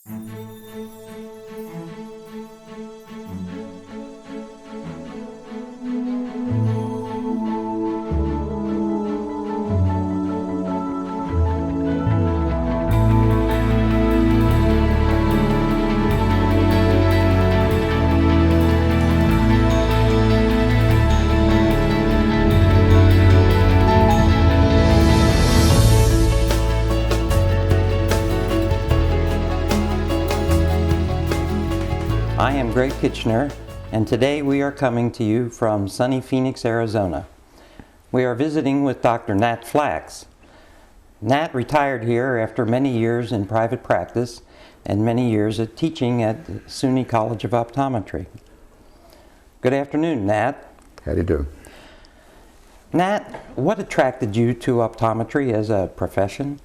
I am Greg Kitchener, and today we are coming to you from sunny Phoenix, Arizona. We are visiting with Dr. Nat Flax. Nat retired here after many years in private practice and many years of teaching at SUNY College of Optometry. Good afternoon, Nat. How do you do? Nat, what attracted you to optometry as a profession?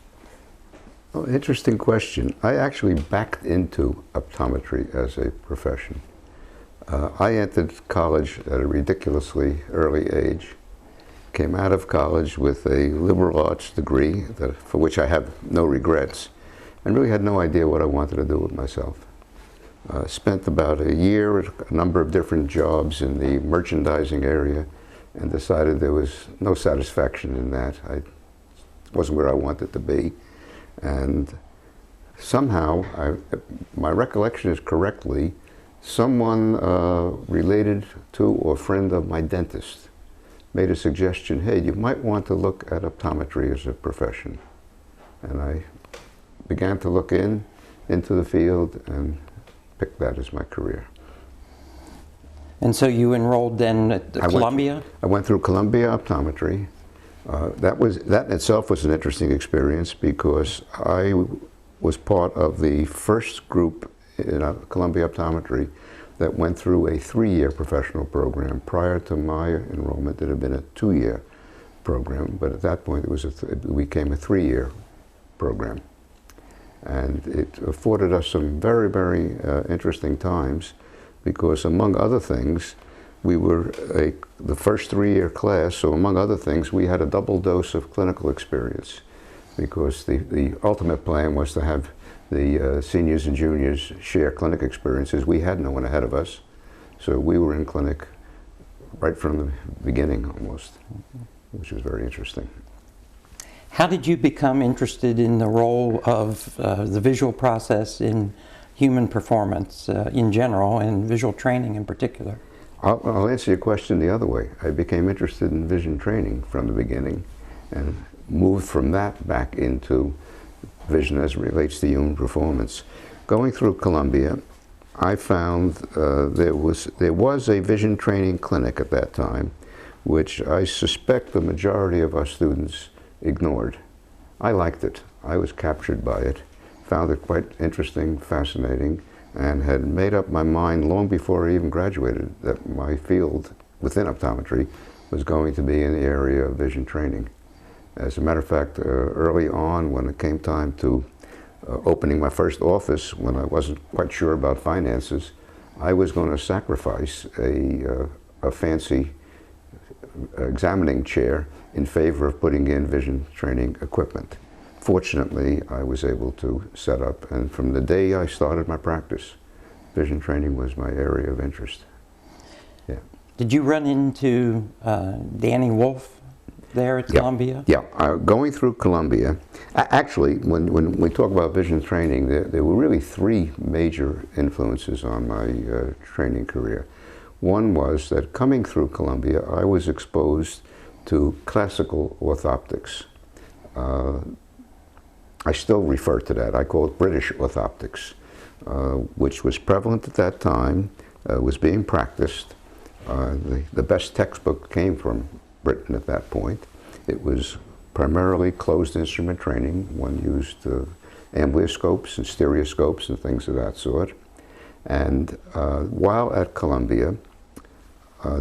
Oh, interesting question. I actually backed into optometry as a profession. I entered college at a ridiculously early age, came out of college with a liberal arts degree for which I have no regrets, and really had no idea what I wanted to do with myself. Spent about a year at a number of different jobs in the merchandising area and decided there was no satisfaction in that. I wasn't where I wanted to be. And somehow, my recollection is correctly, someone related to or friend of my dentist made a suggestion, hey, you might want to look at optometry as a profession. And I began to look into the field and picked that as my career. And so you enrolled then at Columbia? I went through Columbia Optometry. That in itself was an interesting experience because I was part of the first group in Columbia Optometry that went through a 3-year professional program. Prior to my enrollment, it had been a 2-year program, but at that point it became a 3-year program. And it afforded us some very, very interesting times because, among other things, we were the first 3-year class, so among other things, we had a double dose of clinical experience because the ultimate plan was to have the seniors and juniors share clinic experiences. We had no one ahead of us, so we were in clinic right from the beginning almost, which was very interesting. How did you become interested in the role of the visual process in human performance in general and visual training in particular? I'll answer your question the other way. I became interested in vision training from the beginning and moved from that back into vision as it relates to human performance. Going through Columbia, I found there was a vision training clinic at that time, which I suspect the majority of our students ignored. I liked it. I was captured by it, found it quite interesting, fascinating, and had made up my mind long before I even graduated that my field within optometry was going to be in the area of vision training. As a matter of fact, early on when it came time to opening my first office, when I wasn't quite sure about finances, I was going to sacrifice a fancy examining chair in favor of putting in vision training equipment. Fortunately, I was able to set up, and from the day I started my practice, vision training was my area of interest. Yeah. Did you run into Danny Wolf there at Columbia? Yeah, going through Columbia, actually, when we talk about vision training, there were really 3 major influences on my training career. One was that coming through Columbia, I was exposed to classical orthoptics. I still refer to that. I call it British orthoptics, which was prevalent at that time, was being practiced. The best textbook came from Britain at that point. It was primarily closed instrument training. One used amblyoscopes and stereoscopes and things of that sort. And while at Columbia,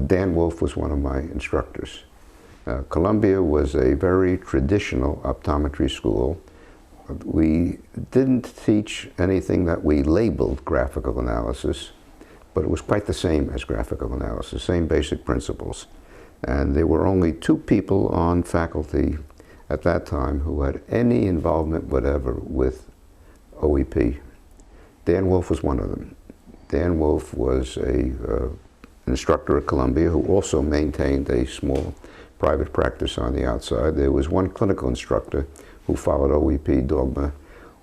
Dan Wolf was one of my instructors. Columbia was a very traditional optometry school. We didn't teach anything that we labeled graphical analysis, but it was quite the same as graphical analysis, same basic principles. And there were only 2 people on faculty at that time who had any involvement whatever with OEP. Dan Wolf was one of them. Dan Wolf was an instructor at Columbia who also maintained a small private practice on the outside. There was one clinical instructor who followed OEP dogma,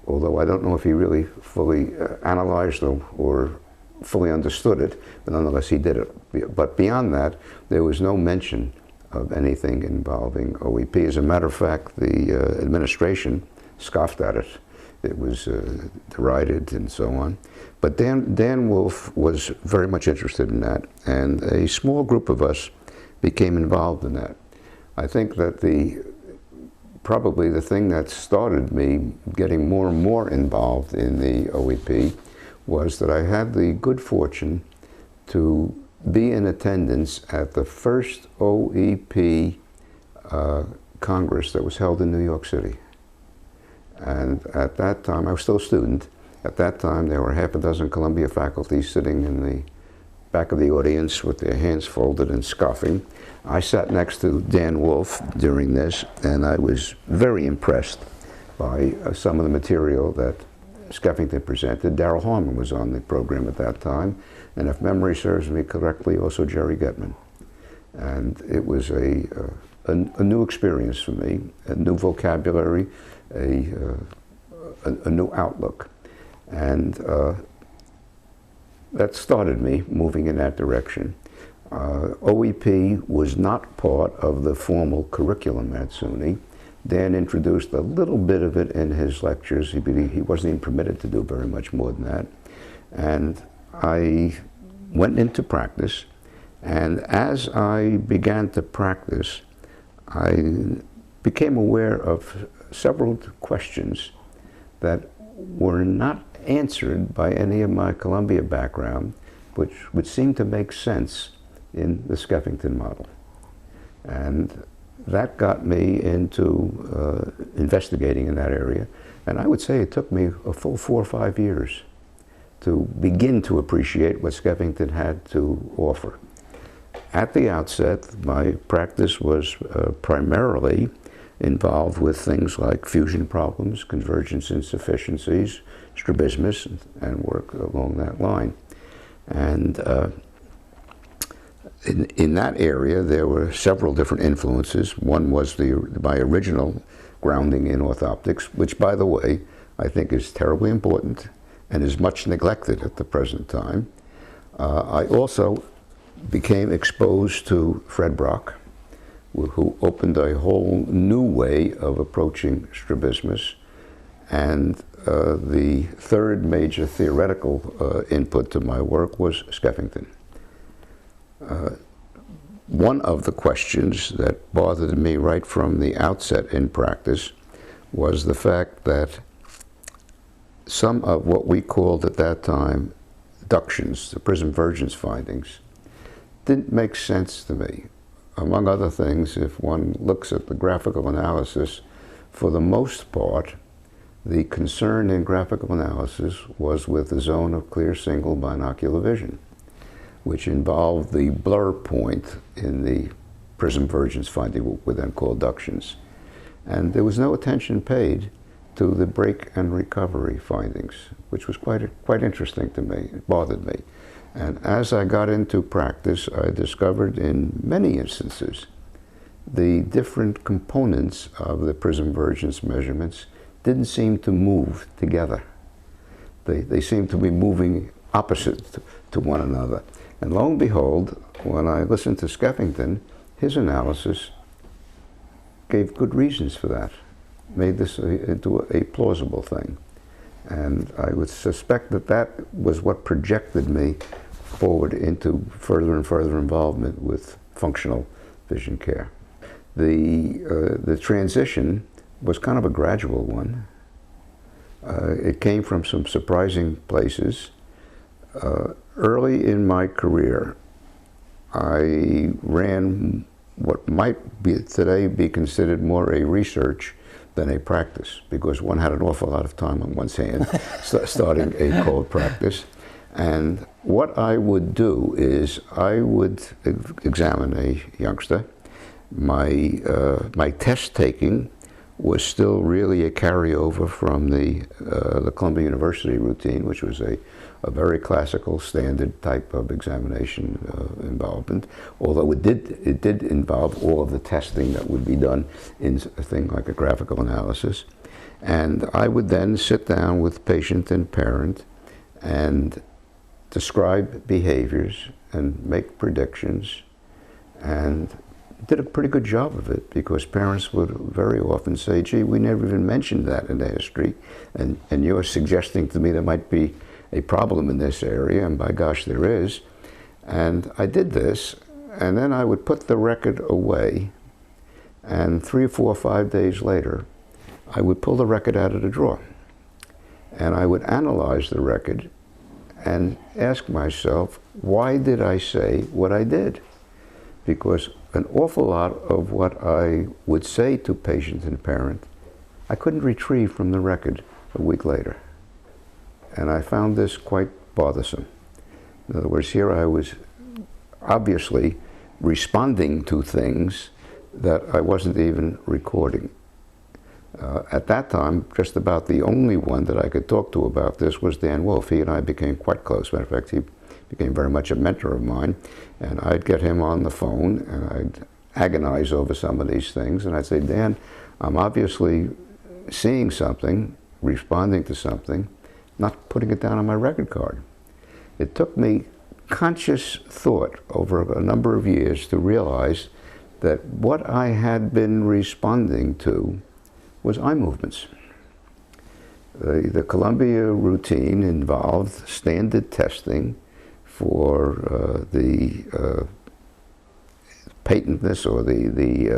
although I don't know if he really fully analyzed or fully understood it, but nonetheless he did it. But beyond that, there was no mention of anything involving OEP. As a matter of fact, the administration scoffed at it. It was derided and so on. But Dan Wolf was very much interested in that, and a small group of us became involved in that. I think that probably the thing that started me getting more and more involved in the OEP was that I had the good fortune to be in attendance at the first OEP Congress that was held in New York City. And at that time, I was still a student. At that time, there were half a dozen Columbia faculty sitting in the back of the audience with their hands folded and scoffing. I sat next to Dan Wolf during this, and I was very impressed by some of the material that Skeffington presented. Darrell Harmon was on the program at that time, and if memory serves me correctly, also Jerry Getman. And it was a new experience for me, a new vocabulary, a new outlook. And that started me moving in that direction. OEP was not part of the formal curriculum at SUNY. Dan introduced a little bit of it in his lectures. He wasn't even permitted to do very much more than that. And I went into practice, and as I began to practice, I became aware of several questions that were not answered by any of my Columbia background, which would seem to make sense in the Skeffington model. And that got me into investigating in that area. And I would say it took me a full 4 or 5 years to begin to appreciate what Skeffington had to offer. At the outset, my practice was primarily involved with things like fusion problems, convergence insufficiencies, strabismus, and work along that line. And in that area, there were several different influences. One was my original grounding in orthoptics, which, by the way, I think is terribly important and is much neglected at the present time. I also became exposed to Fred Brock, who opened a whole new way of approaching strabismus. And the third major theoretical input to my work was Skeffington. One of the questions that bothered me right from the outset in practice was the fact that some of what we called at that time ductions, the prism vergence findings, didn't make sense to me. Among other things, if one looks at the graphical analysis, for the most part, the concern in graphical analysis was with the zone of clear single binocular vision, which involved the blur point in the prism vergence finding, what we then call ductions. And there was no attention paid to the break and recovery findings, which was quite interesting to me. It bothered me. And as I got into practice, I discovered in many instances the different components of the prism vergence measurements didn't seem to move together. They seemed to be moving opposite to one another. And lo and behold, when I listened to Skeffington, his analysis gave good reasons for that, made this into a plausible thing. And I would suspect that that was what projected me forward into further and further involvement with functional vision care. The transition was kind of a gradual one. It came from some surprising places. Early in my career, I ran what might be today be considered more a research than a practice, because one had an awful lot of time on one's hand starting a cold practice. And what I would do is I would examine a youngster. My test taking was still really a carryover from the Columbia University routine, which was a very classical standard type of examination involvement, although it did involve all of the testing that would be done in a thing like a graphical analysis. And I would then sit down with patient and parent and describe behaviors and make predictions, and did a pretty good job of it, because parents would very often say, gee, we never even mentioned that in the history, and you're suggesting to me there might be a problem in this area, and by gosh, there is. And I did this, and then I would put the record away, and 3 or 4 or 5 days later, I would pull the record out of the drawer, and I would analyze the record and ask myself, why did I say what I did? Because an awful lot of what I would say to patient and parent, I couldn't retrieve from the record a week later. And I found this quite bothersome. In other words, here I was obviously responding to things that I wasn't even recording. At that time, just about the only one that I could talk to about this was Dan Wolf. He and I became quite close. Matter of fact, he became very much a mentor of mine, and I'd get him on the phone and I'd agonize over some of these things, and I'd say, Dan, I'm obviously seeing something, responding to something, not putting it down on my record card. It took me conscious thought over a number of years to realize that what I had been responding to was eye movements. The Columbia routine involved standard testing for the patentness or the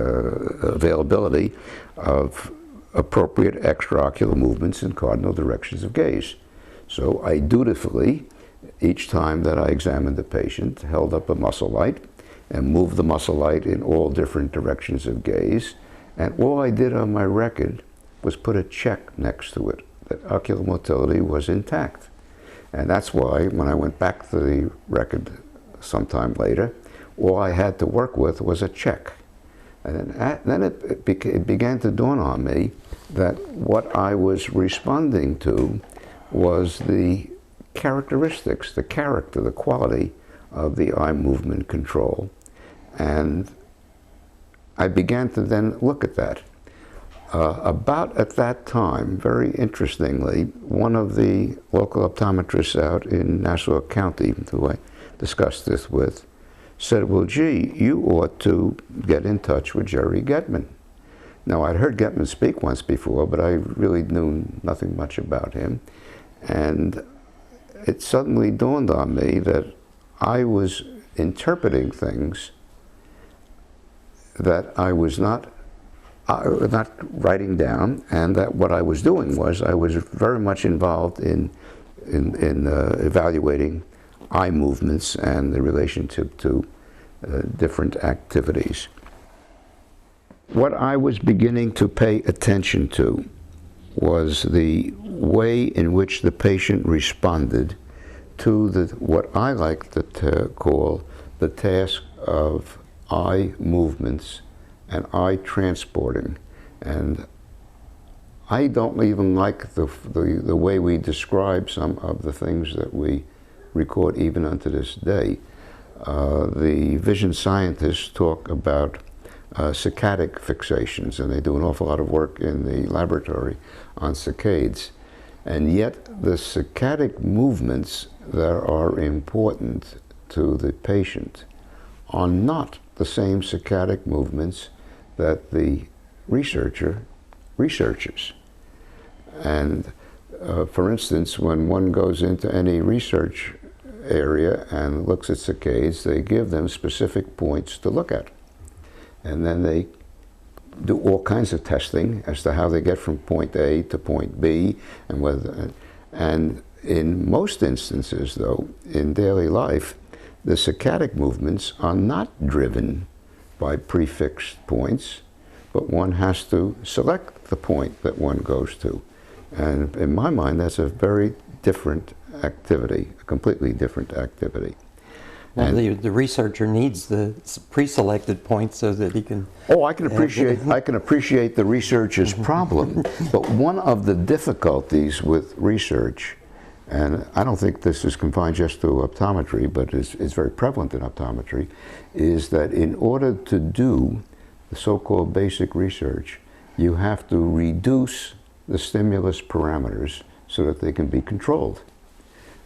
availability of appropriate extraocular movements in cardinal directions of gaze. So I dutifully, each time that I examined the patient, held up a muscle light and moved the muscle light in all different directions of gaze. And all I did on my record was put a check next to it, that ocular motility was intact. And that's why when I went back to the record sometime later, all I had to work with was a check. And then it began to dawn on me that what I was responding to was the characteristics, the character, the quality of the eye movement control. And I began to then look at that. About at that time, very interestingly, one of the local optometrists out in Nassau County, who I discussed this with, said, well, gee, you ought to get in touch with Jerry Getman. Now, I'd heard Getman speak once before, but I really knew nothing much about him. And it suddenly dawned on me that I was interpreting things that I was not writing down, and that what I was doing was I was very much involved in evaluating eye movements and the relationship to different activities. What I was beginning to pay attention to was the way in which the patient responded to what I like to call the task of eye movements and eye transporting. And I don't even like the way we describe some of the things that we record even unto this day. The vision scientists talk about saccadic fixations, and they do an awful lot of work in the laboratory on saccades. And yet the saccadic movements that are important to the patient are not the same saccadic movements that the researcher researches. And for instance, when one goes into any research area and looks at saccades, they give them specific points to look at. And then they do all kinds of testing as to how they get from point A to point B, and whether, and in most instances, though, in daily life, the saccadic movements are not driven by prefixed points, but one has to select the point that one goes to. And in my mind, that's a very different activity, a completely different activity. Well, the researcher needs the pre-selected points so that he can... Oh, I can appreciate the researcher's problem, but one of the difficulties with research, and I don't think this is confined just to optometry, but it's very prevalent in optometry, is that in order to do the so-called basic research, you have to reduce the stimulus parameters so that they can be controlled.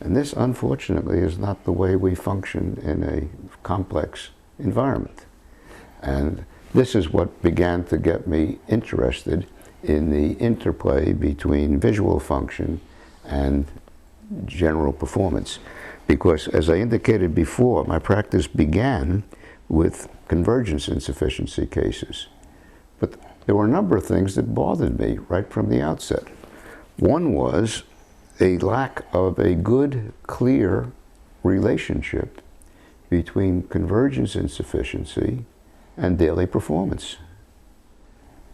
And this, unfortunately, is not the way we function in a complex environment. And this is what began to get me interested in the interplay between visual function and general performance. Because, as I indicated before, my practice began with convergence insufficiency cases. But there were a number of things that bothered me right from the outset. One was a lack of a good, clear relationship between convergence insufficiency and daily performance.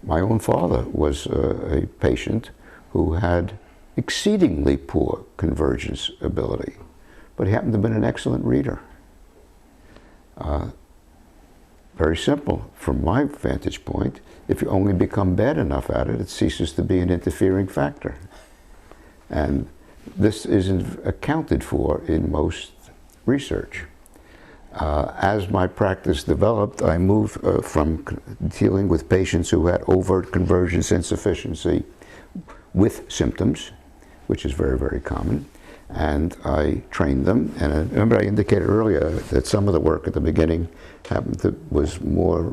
My own father was a patient who had exceedingly poor convergence ability, but he happened to have been an excellent reader. Very simple. From my vantage point, if you only become bad enough at it, it ceases to be an interfering factor. And this isn't accounted for in most research. As my practice developed, I moved from dealing with patients who had overt convergence insufficiency with symptoms, which is very, very common, and I trained them. And I remember I indicated earlier that some of the work at the beginning was more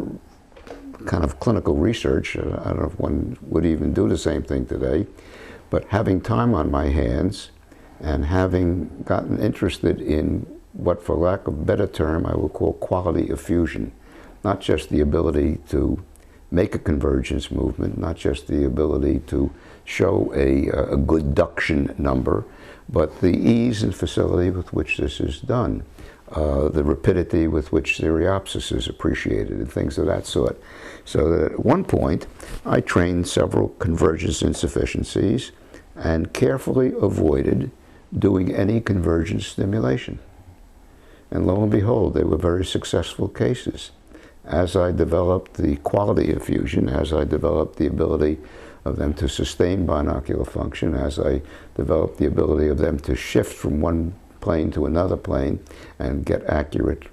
kind of clinical research. I don't know if one would even do the same thing today. But having time on my hands and having gotten interested in what, for lack of a better term, I will call quality of fusion, not just the ability to make a convergence movement, not just the ability to show a good duction number, but the ease and facility with which this is done, the rapidity with which stereopsis is appreciated, and things of that sort. So that at one point, I trained several convergence insufficiencies and carefully avoided doing any convergence stimulation. And lo and behold, they were very successful cases. As I developed the quality of fusion, as I developed the ability of them to sustain binocular function, as I developed the ability of them to shift from one plane to another plane and get accurate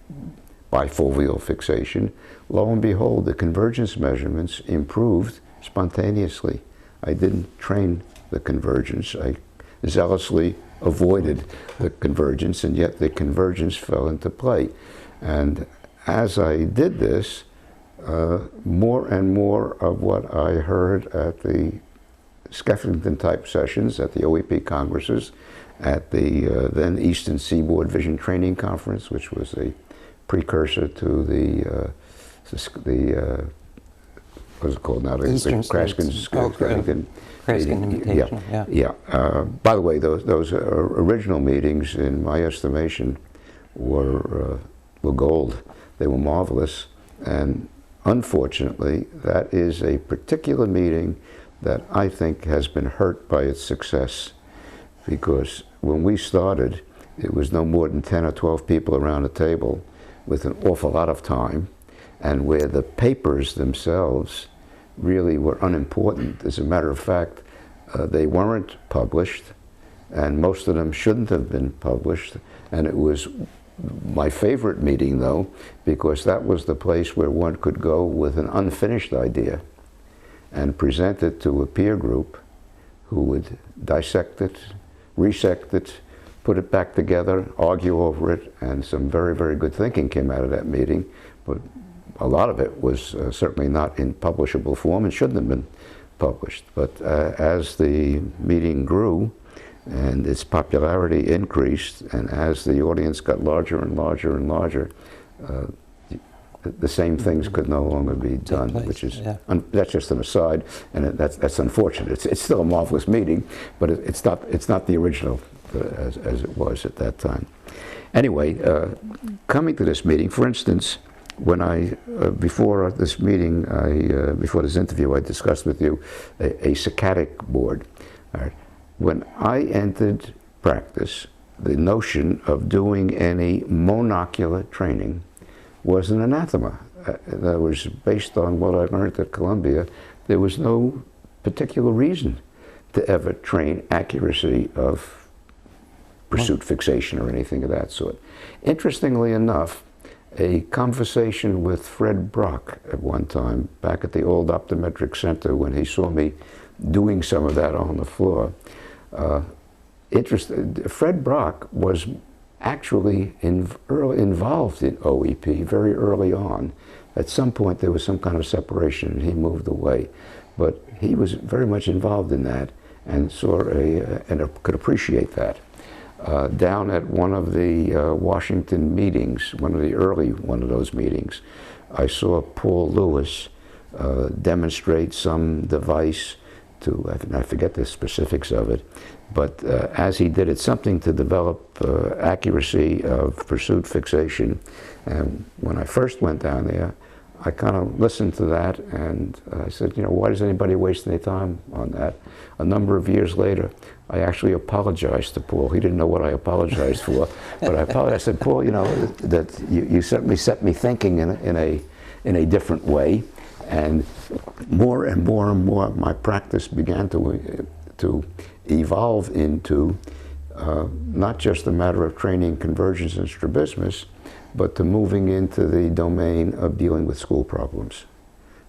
bifoveal fixation, lo and behold, the convergence measurements improved spontaneously. I didn't train the convergence. I zealously avoided the convergence, and yet the convergence fell into play. And as I did this, more and more of what I heard at the Skeffington type sessions, at the OEP congresses, at the then Eastern Seaboard Vision Training Conference, which was a precursor to the what's it called now? The Skeffington Invitational. Yeah. By the way, those original meetings, in my estimation, were gold. They were marvelous, and unfortunately, that is a particular meeting that I think has been hurt by its success, because when we started, it was no more than 10 or 12 people around a table with an awful lot of time, and where the papers themselves really were unimportant. As a matter of fact, they weren't published, and most of them shouldn't have been published. And it was my favorite meeting, though, because that was the place where one could go with an unfinished idea and present it to a peer group who would dissect it, resect it, put it back together, argue over it, and some very, very good thinking came out of that meeting. But a lot of it was certainly not in publishable form and shouldn't have been published. But as the meeting grew and its popularity increased, and as the audience got larger and larger and larger, the same things could no longer be done, which is, that's just an aside, and that's unfortunate. It's still a marvelous meeting, but it's not the original as it was at that time. Anyway, coming to this meeting, for instance, when before this meeting, before this interview, I discussed with you a saccadic board. All right. When I entered practice, the notion of doing any monocular training was an anathema. That was based on what I learned at Columbia. There was no particular reason to ever train accuracy of pursuit fixation or anything of that sort. Interestingly enough, a conversation with Fred Brock at one time, back at the old optometric center, when he saw me doing some of that on the floor. Fred Brock was actually involved in OEP very early on. At some point there was some kind of separation and he moved away. But he was very much involved in that and could appreciate that. Down at one of the Washington meetings, one of those meetings, I saw Paul Lewis demonstrate some device to, I forget the specifics of it, but as he did it, something to develop accuracy of pursuit fixation. And when I first went down there, I kind of listened to that and I said, you know, why does anybody waste any time on that? A number of years later, I actually apologized to Paul. He didn't know what I apologized for, but I apologized. I said, Paul, you know, that you certainly set me thinking in a different way, and more and more and more my practice began to evolve into not just a matter of training convergence and strabismus, but to moving into the domain of dealing with school problems.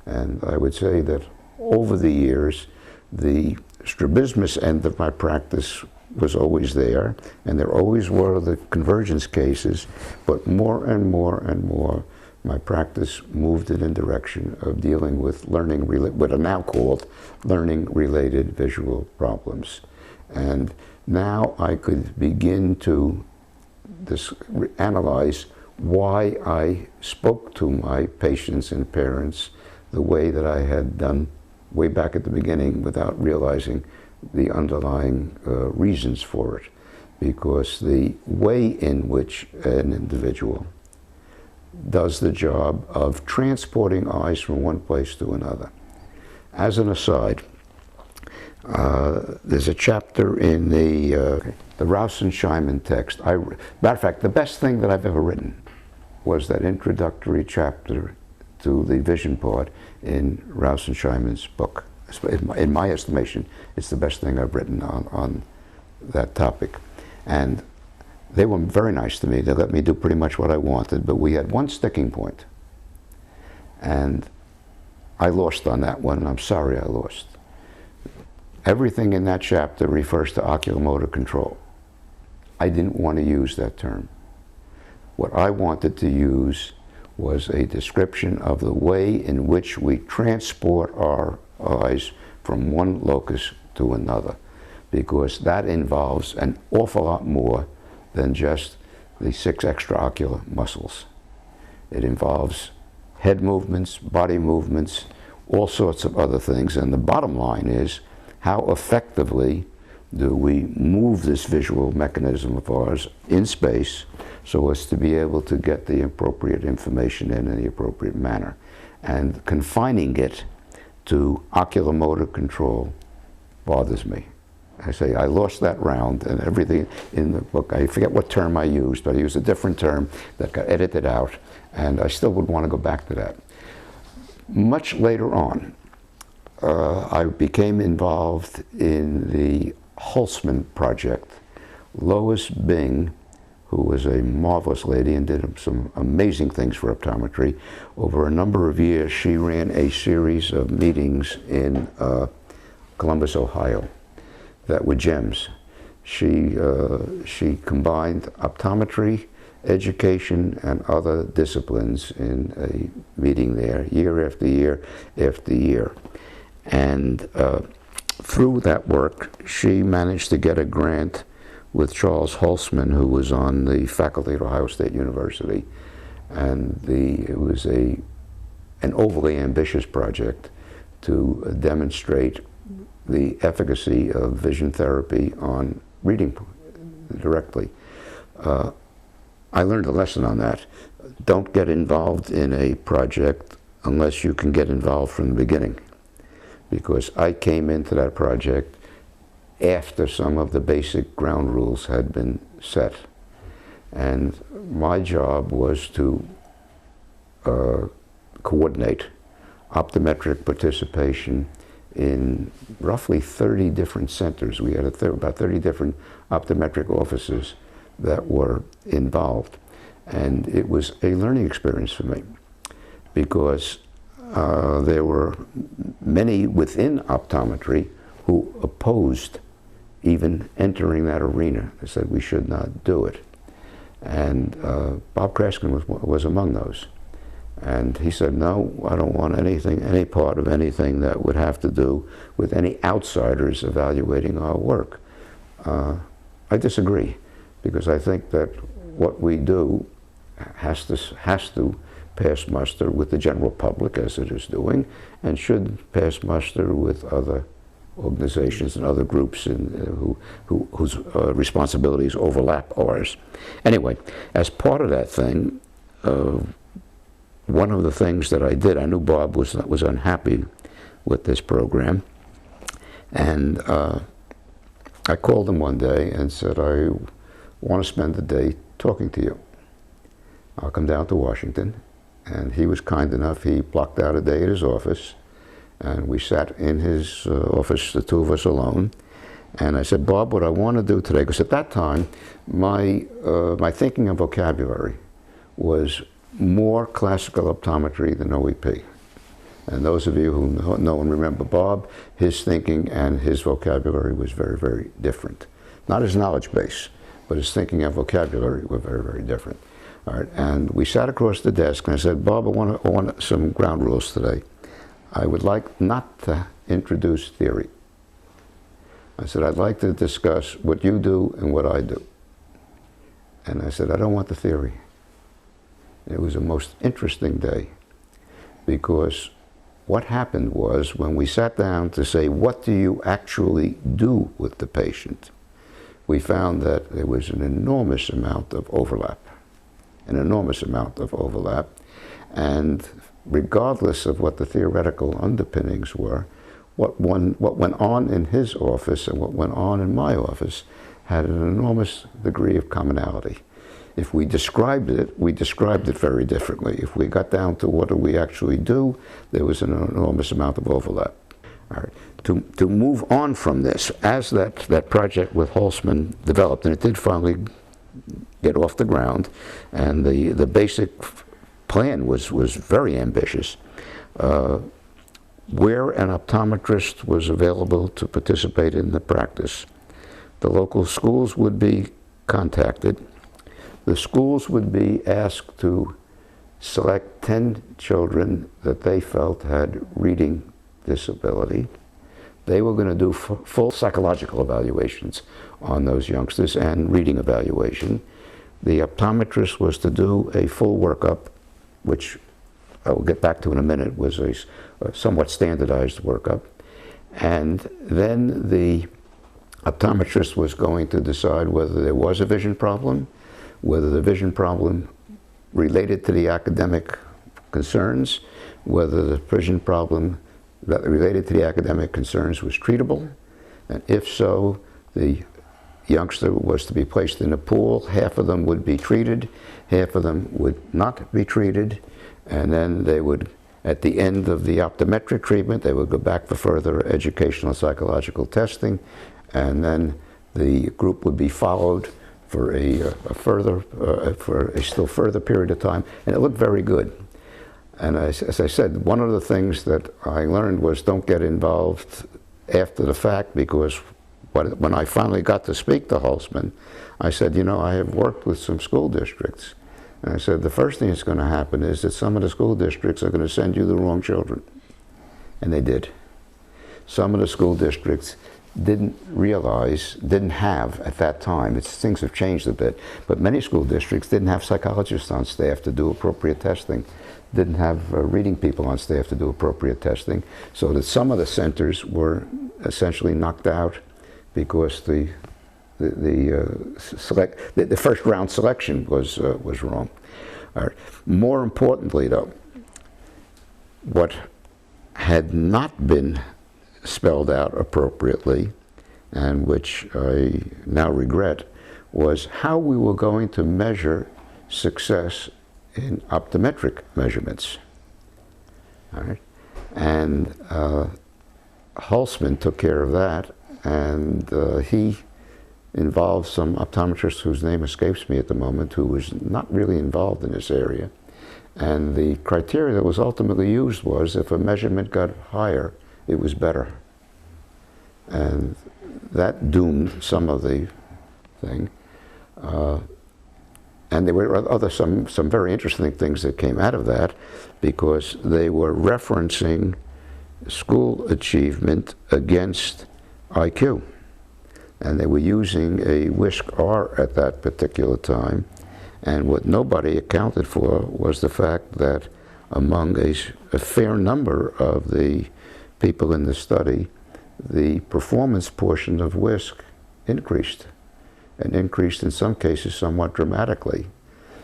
And I would say that over the years, the strabismus end of my practice was always there, and there always were the convergence cases, but more and more and more, my practice moved in a direction of dealing with what are now called learning-related visual problems. And now I could begin to analyze why I spoke to my patients and parents the way that I had done way back at the beginning without realizing the underlying reasons for it. Because the way in which an individual does the job of transporting eyes from one place to another. As an aside, there's a chapter in the Rouse and Scheinman text. Matter of fact, the best thing that I've ever written was that introductory chapter to the vision part in Rouse and Scheinman's book. In my estimation, it's the best thing I've written on that topic. And they were very nice to me. They let me do pretty much what I wanted, but we had one sticking point. And I lost on that one, and I'm sorry I lost. Everything in that chapter refers to oculomotor control. I didn't want to use that term. What I wanted to use was a description of the way in which we transport our eyes from one locus to another, because that involves an awful lot more than just the 6 extraocular muscles. It involves head movements, body movements, all sorts of other things, and the bottom line is how effectively do we move this visual mechanism of ours in space so as to be able to get the appropriate information in the appropriate manner. And confining it to oculomotor control bothers me. I say I lost that round, and everything in the book, I forget what term I used, but I used a different term that got edited out, and I still would want to go back to that. Much later on, I became involved in the Holtzman project. Lois Bing, who was a marvelous lady and did some amazing things for optometry, over a number of years she ran a series of meetings in Columbus, Ohio, that were gems. She combined optometry, education, and other disciplines in a meeting there, year after year after year. And through that work, she managed to get a grant with Charles Holtzman, who was on the faculty at Ohio State University. And it was an overly ambitious project to demonstrate the efficacy of vision therapy on reading directly. I learned a lesson on that. Don't get involved in a project unless you can get involved from the beginning. Because I came into that project after some of the basic ground rules had been set. And my job was to coordinate optometric participation in roughly 30 different centers. We had about 30 different optometric offices that were involved. And it was a learning experience for me, because there were many within optometry who opposed even entering that arena. They said we should not do it. And Bob Kraskin was among those. And he said, no, I don't want anything, any part of anything that would have to do with any outsiders evaluating our work. I disagree, because I think that what we do has to pass muster with the general public, as it is doing, and should pass muster with other organizations and other groups whose responsibilities overlap ours. Anyway, as part of that thing, one of the things that I did, I knew Bob was unhappy with this program, and I called him one day and said, I want to spend the day talking to you. I'll come down to Washington. And he was kind enough, he blocked out a day at his office, and we sat in his office, the two of us alone. And I said, Bob, what I want to do today, because at that time, my thinking of vocabulary was more classical optometry than OEP. And those of you who know and remember Bob, his thinking and his vocabulary was very, very different. Not his knowledge base, but his thinking and vocabulary were very, very different. All right, and we sat across the desk, and I said, Bob, I want some ground rules today. I would like not to introduce theory. I said, I'd like to discuss what you do and what I do. And I said, I don't want the theory. It was a most interesting day, because what happened was, when we sat down to say, what do you actually do with the patient, we found that there was an enormous amount of overlap. An enormous amount of overlap. And regardless of what the theoretical underpinnings were, what went on in his office and what went on in my office had an enormous degree of commonality. If we described it, we described it very differently. If we got down to what do we actually do, there was an enormous amount of overlap. All right. To move on from this, as that project with Holzman developed, and it did finally get off the ground, and the basic plan was very ambitious. Where an optometrist was available to participate in the practice, the local schools would be contacted. The schools would be asked to select 10 children that they felt had reading disability. They were going to do full psychological evaluations on those youngsters and reading evaluation. The optometrist was to do a full workup, which I will get back to in a minute, was a somewhat standardized workup. And then the optometrist was going to decide whether there was a vision problem, whether the vision problem related to the academic concerns, whether the vision problem that related to the academic concerns was treatable, and if so, the youngster was to be placed in a pool. Half of them would be treated, half of them would not be treated, and then they would, at the end of the optometric treatment, they would go back for further educational and psychological testing, and then the group would be followed for a still further period of time, and it looked very good. And as I said, one of the things that I learned was don't get involved after the fact, because when I finally got to speak to Holzman, I said, you know, I have worked with some school districts. And I said, the first thing that's going to happen is that some of the school districts are going to send you the wrong children. And they did. Some of the school districts didn't have at that time, things have changed a bit, but many school districts didn't have psychologists on staff to do appropriate testing, didn't have reading people on staff to do appropriate testing, so that some of the centers were essentially knocked out because the first round selection was wrong. All right. More importantly, though, what had not been spelled out appropriately, and which I now regret, was how we were going to measure success in optometric measurements. All right? And Holzman took care of that, and he involved some optometrist whose name escapes me at the moment, who was not really involved in this area. And the criteria that was ultimately used was if a measurement got higher, it was better. And that doomed some of the thing. And there were some very interesting things that came out of that, because they were referencing school achievement against IQ. And they were using a WISC-R at that particular time. And what nobody accounted for was the fact that among a fair number of the people in the study, the performance portion of WISC increased, and increased in some cases somewhat dramatically.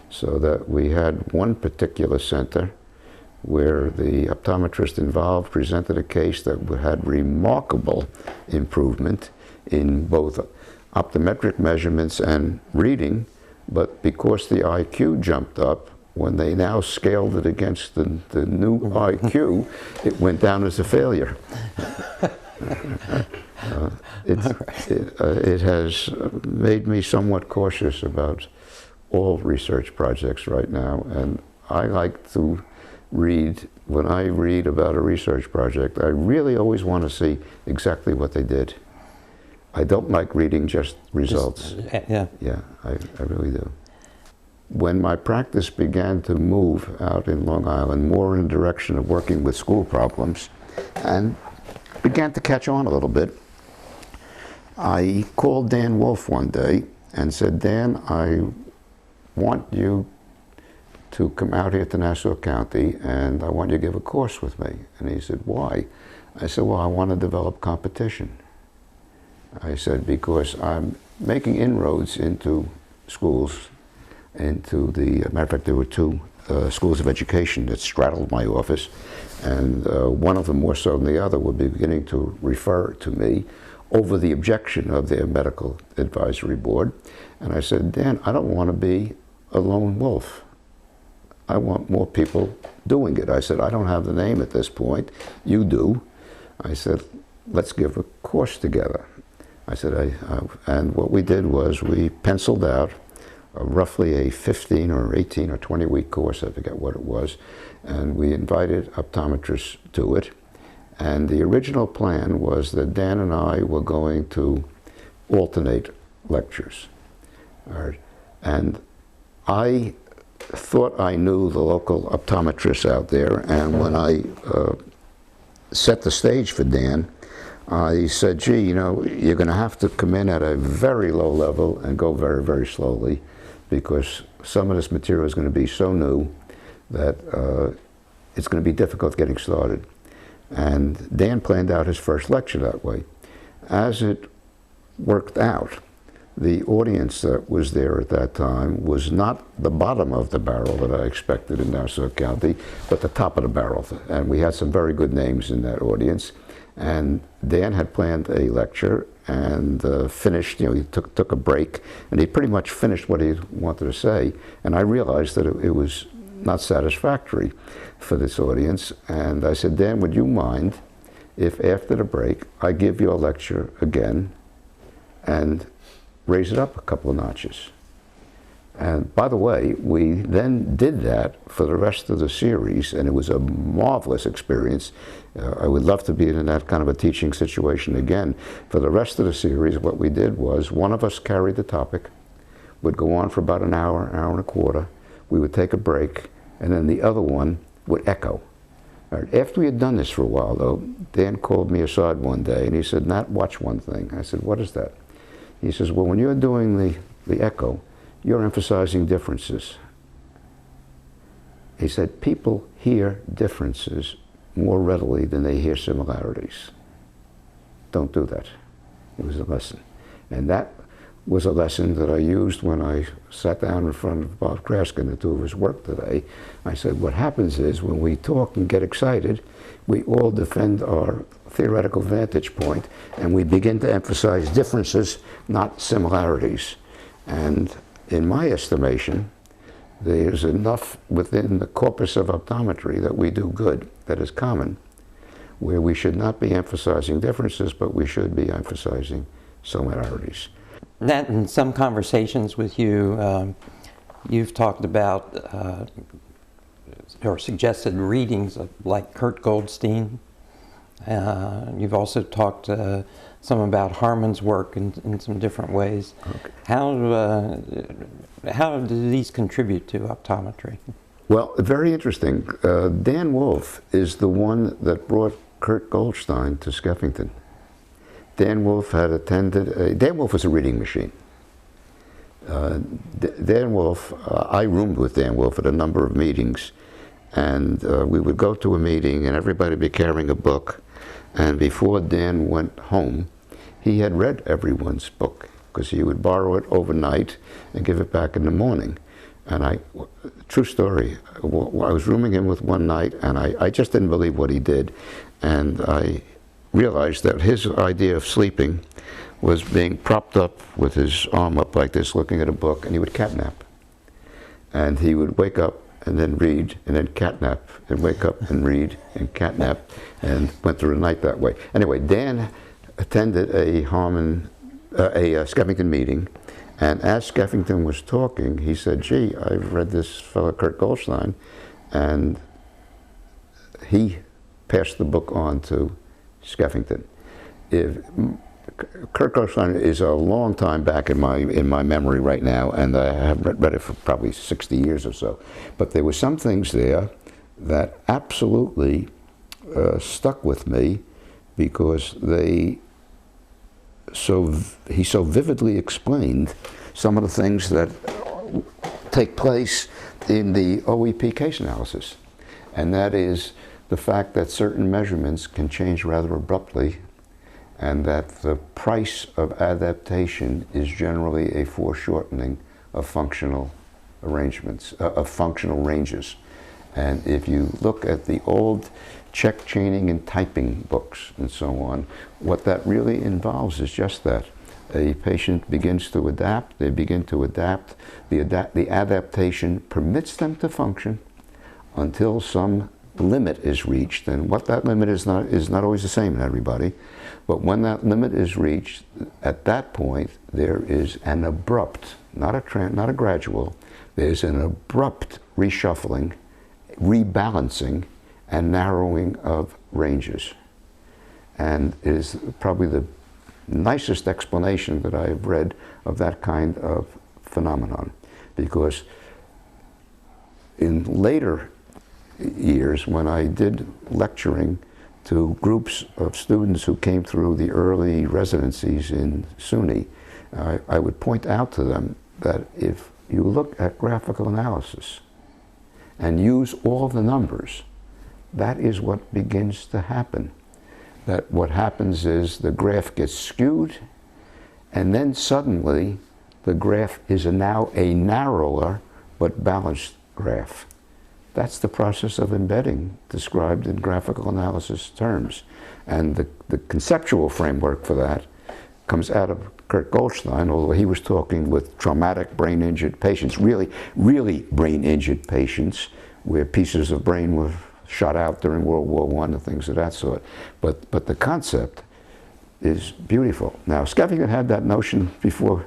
So that we had one particular center where the optometrist involved presented a case that had remarkable improvement in both optometric measurements and reading, but because the IQ jumped up, when they now scaled it against the new IQ, it went down as a failure. It has made me somewhat cautious about all research projects right now, and I like to read, when I read about a research project, I really always want to see exactly what they did. I don't like reading just results. Yeah. Yeah, I really do. When my practice began to move out in Long Island, more in the direction of working with school problems, and began to catch on a little bit, I called Dan Wolf one day and said, Dan, I want you to come out here to Nassau County, and I want you to give a course with me. And he said, why? I said, well, I want to develop competition. I said, because I'm making inroads into schools, into the, matter of fact, there were two schools of education that straddled my office, and one of them more so than the other were beginning to refer to me over the objection of their medical advisory board. And I said, Dan, I don't want to be a lone wolf. I want more people doing it. I said, I don't have the name at this point. You do. I said, let's give a course together. I said, and what we did was we penciled out roughly a 15 or 18 or 20 week course, I forget what it was, and we invited optometrists to it. And the original plan was that Dan and I were going to alternate lectures. All right. And I thought I knew the local optometrists out there, and when I set the stage for Dan, I said, gee, you know, you're going to have to come in at a very low level and go very, very slowly, because some of this material is going to be so new that it's going to be difficult getting started. And Dan planned out his first lecture that way. As it worked out, the audience that was there at that time was not the bottom of the barrel that I expected in Nassau County, but the top of the barrel. And we had some very good names in that audience. And Dan had planned a lecture and finished, you know, he took a break, and he pretty much finished what he wanted to say. And I realized that it was not satisfactory for this audience. And I said, Dan, would you mind if after the break I give you a lecture again and raise it up a couple of notches? And by the way, we then did that for the rest of the series, and it was a marvelous experience. I would love to be in that kind of a teaching situation again. For the rest of the series, what we did was one of us carried the topic, would go on for about an hour, hour and a quarter. We would take a break, and then the other one would echo. Right. After we had done this for a while, though, Dan called me aside one day, and he said, Nat, watch one thing. I said, what is that? He says, well, when you're doing the echo, you're emphasizing differences. He said, people hear differences more readily than they hear similarities. Don't do that. It was a lesson. And that was a lesson that I used when I sat down in front of Bob Kraskin to do his work today. I said, what happens is when we talk and get excited, we all defend our theoretical vantage point, and we begin to emphasize differences, not similarities. And in my estimation, there's enough within the corpus of optometry that we do good, that is common, where we should not be emphasizing differences, but we should be emphasizing similarities. Nat, in some conversations with you, you've talked about or suggested readings of, like Kurt Goldstein. You've also talked some about Harmon's work in some different ways. Okay. How do these contribute to optometry? Well, very interesting. Dan Wolfe is the one that brought Kurt Goldstein to Skeffington. Dan Wolfe had attended, Dan Wolfe was a reading machine. Dan Wolfe, I roomed with Dan Wolfe at a number of meetings, and we would go to a meeting and everybody would be carrying a book, and before Dan went home, he had read everyone's book, because he would borrow it overnight and give it back in the morning. And true story, I was rooming him with one night, and I just didn't believe what he did. And I realized that his idea of sleeping was being propped up with his arm up like this, looking at a book, and he would catnap. And he would wake up and then read, and then catnap, and wake up and read, and catnap, and went through the night that way. Anyway, Dan attended a Skeffington meeting, and as Skeffington was talking, he said, gee, I've read this fellow Kurt Goldstein, and he passed the book on to Skeffington. Kurt Goldstein is a long time back in my memory right now, and I haven't read it for probably 60 years or so. But there were some things there that absolutely stuck with me, because he so vividly explained some of the things that take place in the OEP case analysis. And that is the fact that certain measurements can change rather abruptly, and that the price of adaptation is generally a foreshortening of functional arrangements, of functional ranges. And if you look at the old check chaining and typing books and so on, what that really involves is just that. A patient begins to adapt, they begin to adapt, the adaptation permits them to function until some limit is reached, and what that limit is not always the same in everybody, but when that limit is reached, at that point there is an abrupt, not a gradual, there's an abrupt reshuffling, rebalancing, and narrowing of ranges. And it is probably the nicest explanation that I have read of that kind of phenomenon, because in later years, when I did lecturing to groups of students who came through the early residencies in SUNY, I would point out to them that if you look at graphical analysis and use all the numbers, that is what begins to happen. That what happens is the graph gets skewed, and then suddenly the graph is now a narrower but balanced graph. That's the process of embedding described in graphical analysis terms. And the conceptual framework for that comes out of Kurt Goldstein, although he was talking with traumatic brain-injured patients, really brain-injured patients, where pieces of brain were shot out during World War I and things of that sort. But the concept is beautiful. Now, Skeffington had that notion before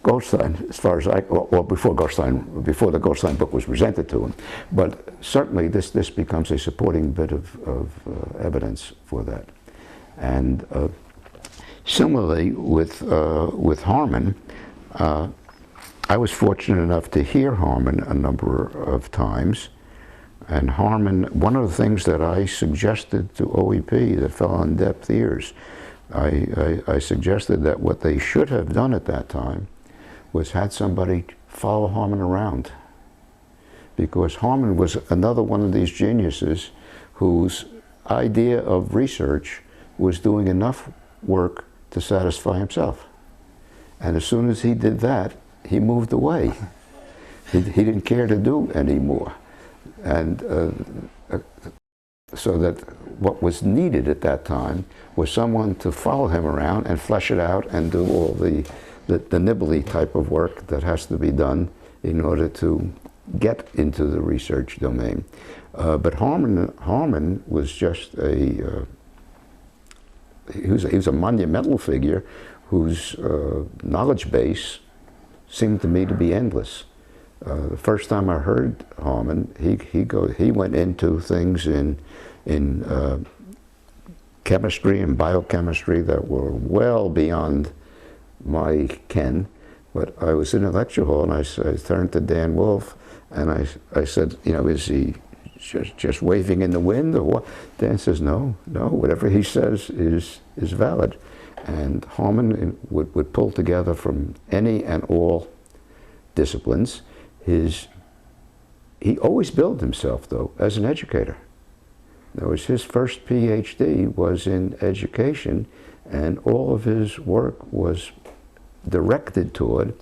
Goldstein, as far as or before the Goldstein book was presented to him. But certainly this becomes a supporting bit of evidence for that. And similarly with Harmon, I was fortunate enough to hear Harmon a number of times. And Harmon, one of the things that I suggested to OEP that fell on deaf ears, I suggested that what they should have done at that time was had somebody follow Harmon around. Because Harmon was another one of these geniuses whose idea of research was doing enough work to satisfy himself. And as soon as he did that, he moved away. He didn't care to do any more. And so that what was needed at that time was someone to follow him around and flesh it out and do all the the nibbly type of work that has to be done in order to get into the research domain. But Harmon was just he was a monumental figure whose knowledge base seemed to me to be endless. The first time I heard Harmon, he went into things in chemistry and biochemistry that were well beyond my ken. But I was in a lecture hall and I turned to Dan Wolf and I said, you know, is he just waving in the wind or what? Dan says, no, whatever he says is valid. And Harmon would pull together from any and all disciplines. He always billed himself, though, as an educator. In other words, his first PhD was in education, and all of his work was directed toward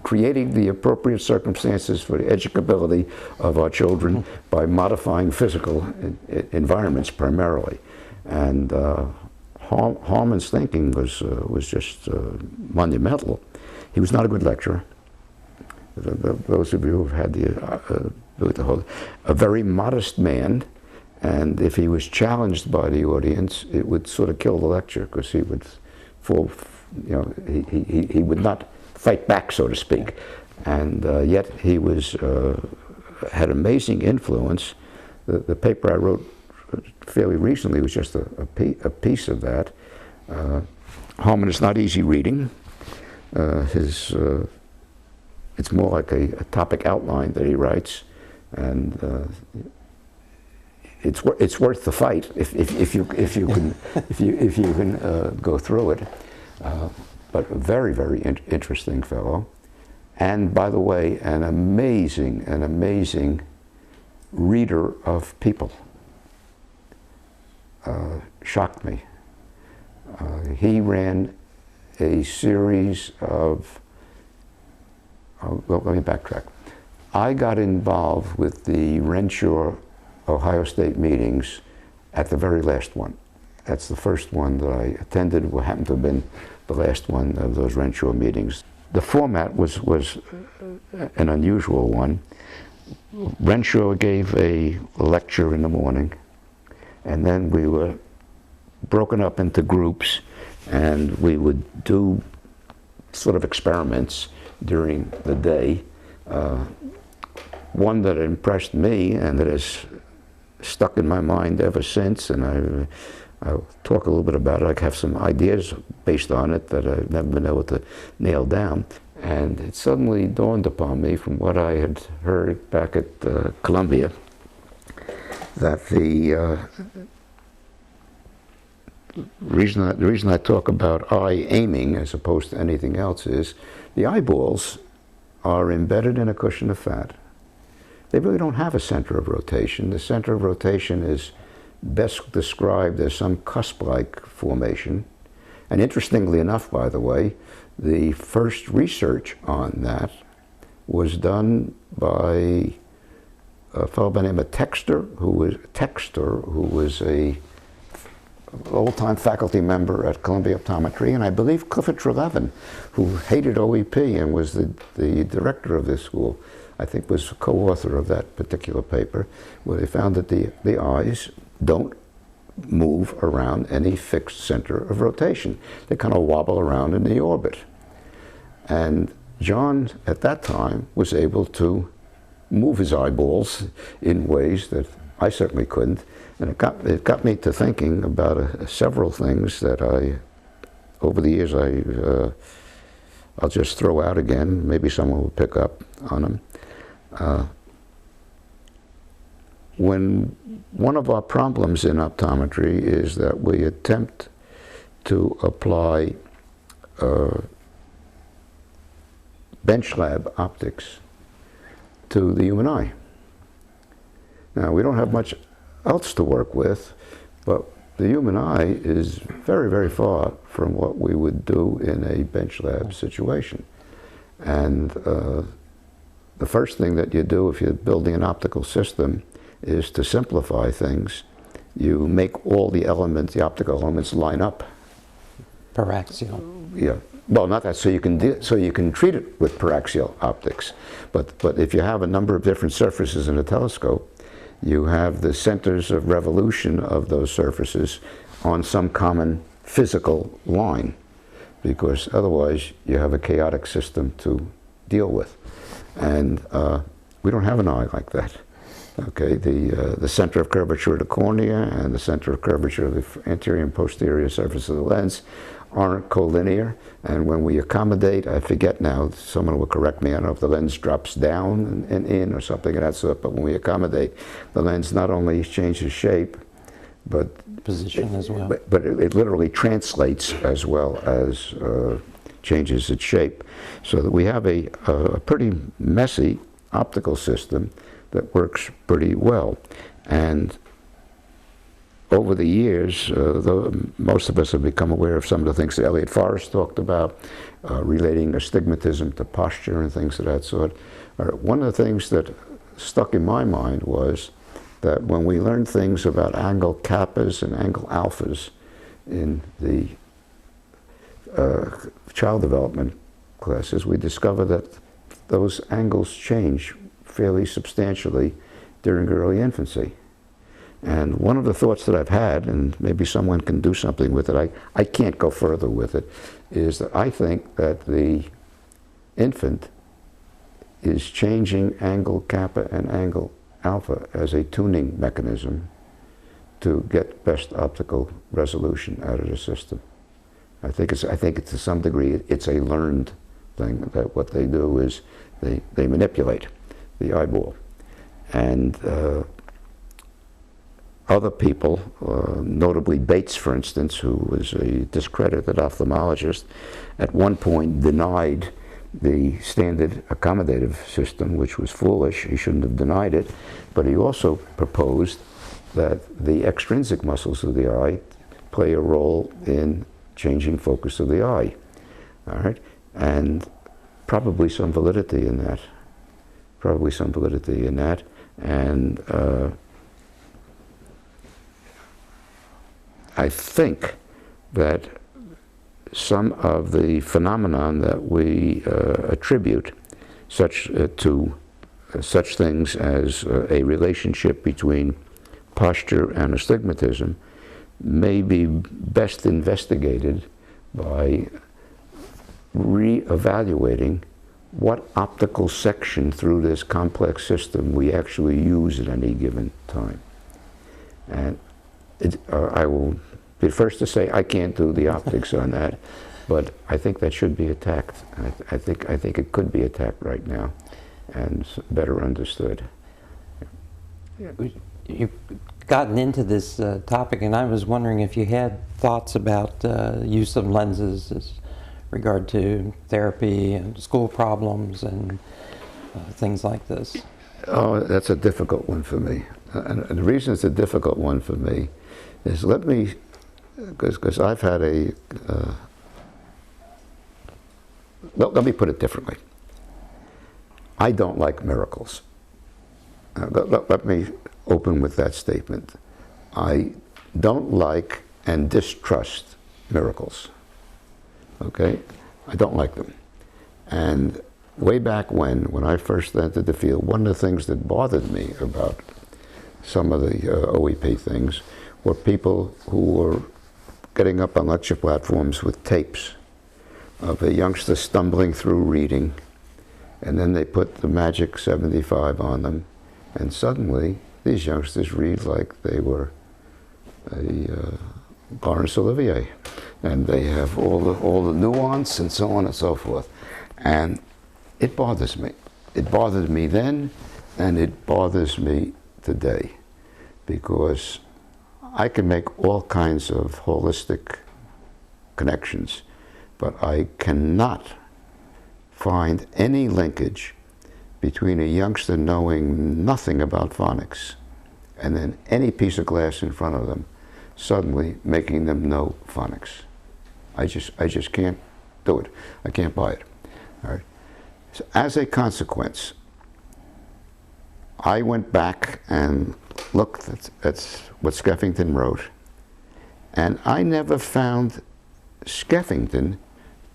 creating the appropriate circumstances for the educability of our children by modifying physical environments primarily. And Harmon's thinking was just monumental. He was not a good lecturer. Those of you who have had the ability to hold, a very modest man, and if he was challenged by the audience, it would sort of kill the lecture because he would fall, you know, he would not fight back, so to speak. And yet he had amazing influence. The paper I wrote fairly recently was just a piece of that. Harmon is not easy reading. It's more like a topic outline that he writes, and it's worth the fight if you can go through it. But a very, very interesting fellow, and by the way, an amazing reader of people. Shocked me. He ran a series of, well, let me backtrack. I got involved with the Renshaw Ohio State meetings at the very last one. That's the first one that I attended, what happened to have been the last one of those Renshaw meetings. The format was an unusual one. Renshaw gave a lecture in the morning, and then we were broken up into groups, and we would do sort of experiments during the day. One that impressed me and that has stuck in my mind ever since, and I'll talk a little bit about it. I have some ideas based on it that I've never been able to nail down. And it suddenly dawned upon me from what I had heard back at Columbia that the reason I talk about eye aiming as opposed to anything else is the eyeballs are embedded in a cushion of fat. They really don't have a center of rotation. The center of rotation is best described as some cusp-like formation. And interestingly enough, by the way, the first research on that was done by a fellow by the name of Texter, who was a old-time faculty member at Columbia Optometry, and I believe Clifford Trelevin, who hated OEP and was the director of this school, I think was co-author of that particular paper, where they found that the eyes don't move around any fixed center of rotation. They kind of wobble around in the orbit. And John, at that time, was able to move his eyeballs in ways that I certainly couldn't. And it got me to thinking about several things that over the years, I'll just throw out again. Maybe someone will pick up on them. When one of our problems in optometry is that we attempt to apply bench lab optics to the human eye. Now, we don't have much else to work with, but the human eye is very, very far from what we would do in a bench lab situation. And the first thing that you do if you're building an optical system is to simplify things. You make all the elements, the optical elements, line up. Paraxial. Yeah. Well, not that. So you can treat it with paraxial optics, but if you have a number of different surfaces in a telescope, you have the centers of revolution of those surfaces on some common physical line, because otherwise you have a chaotic system to deal with, and we don't have an eye like that. Okay, the center of curvature of the cornea and the center of curvature of the anterior and posterior surface of the lens aren't collinear, and when we accommodate, I forget now, someone will correct me, I don't know if the lens drops down and in or something of that sort, but when we accommodate, the lens not only changes shape, but position as well. But it literally translates as well as changes its shape, so that we have a pretty messy optical system that works pretty well. And over the years, most of us have become aware of some of the things that Elliot Forrest talked about, relating astigmatism to posture and things of that sort. One of the things that stuck in my mind was that when we learned things about angle kappas and angle alphas in the child development classes, we discovered that those angles change fairly substantially during early infancy. And one of the thoughts that I've had, and maybe someone can do something with it, I can't go further with it, is that I think that the infant is changing angle kappa and angle alpha as a tuning mechanism to get best optical resolution out of the system. I think it's to some degree it's a learned thing, that what they do is they manipulate the eyeball. And other people, notably Bates, for instance, who was a discredited ophthalmologist, at one point denied the standard accommodative system, which was foolish. He shouldn't have denied it. But he also proposed that the extrinsic muscles of the eye play a role in changing focus of the eye. All right? And probably some validity in that. Probably some validity in that. And I think that some of the phenomenon that we attribute to such things as a relationship between posture and astigmatism may be best investigated by re-evaluating what optical section through this complex system we actually use at any given time. And I will be the first to say I can't do the optics on that, but I think that should be attacked. I think it could be attacked right now and better understood. You've gotten into this topic, and I was wondering if you had thoughts about use of lenses as regard to therapy and school problems and things like this. Oh, that's a difficult one for me. And the reason it's a difficult one for me is because I've had well, let me put it differently. I don't like miracles. Let me open with that statement. I don't like and distrust miracles. Okay? I don't like them. And way back when I first entered the field, one of the things that bothered me about some of the OEP things were people who were getting up on lecture platforms with tapes of a youngster stumbling through reading, and then they put the magic 75 on them, and suddenly these youngsters read like they were a Laurence Olivier, and they have all the nuance and so on and so forth. And it bothers me. It bothered me then, and it bothers me today, because I can make all kinds of holistic connections, but I cannot find any linkage between a youngster knowing nothing about phonics and then any piece of glass in front of them suddenly making them know phonics. I just can't do it. I can't buy it. All right. So as a consequence, I went back and looked at what Skeffington wrote, and I never found Skeffington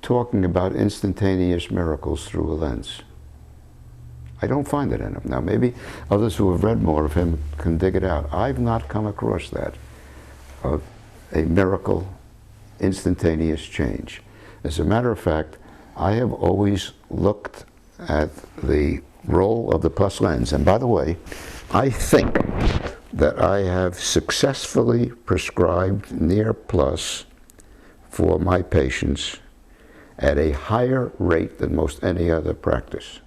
talking about instantaneous miracles through a lens. I don't find it in him. Now, maybe others who have read more of him can dig it out. I've not come across that, of a miracle, instantaneous change. As a matter of fact, I have always looked at the role of the plus lens. And by the way, I think that I have successfully prescribed near plus for my patients at a higher rate than most any other practice.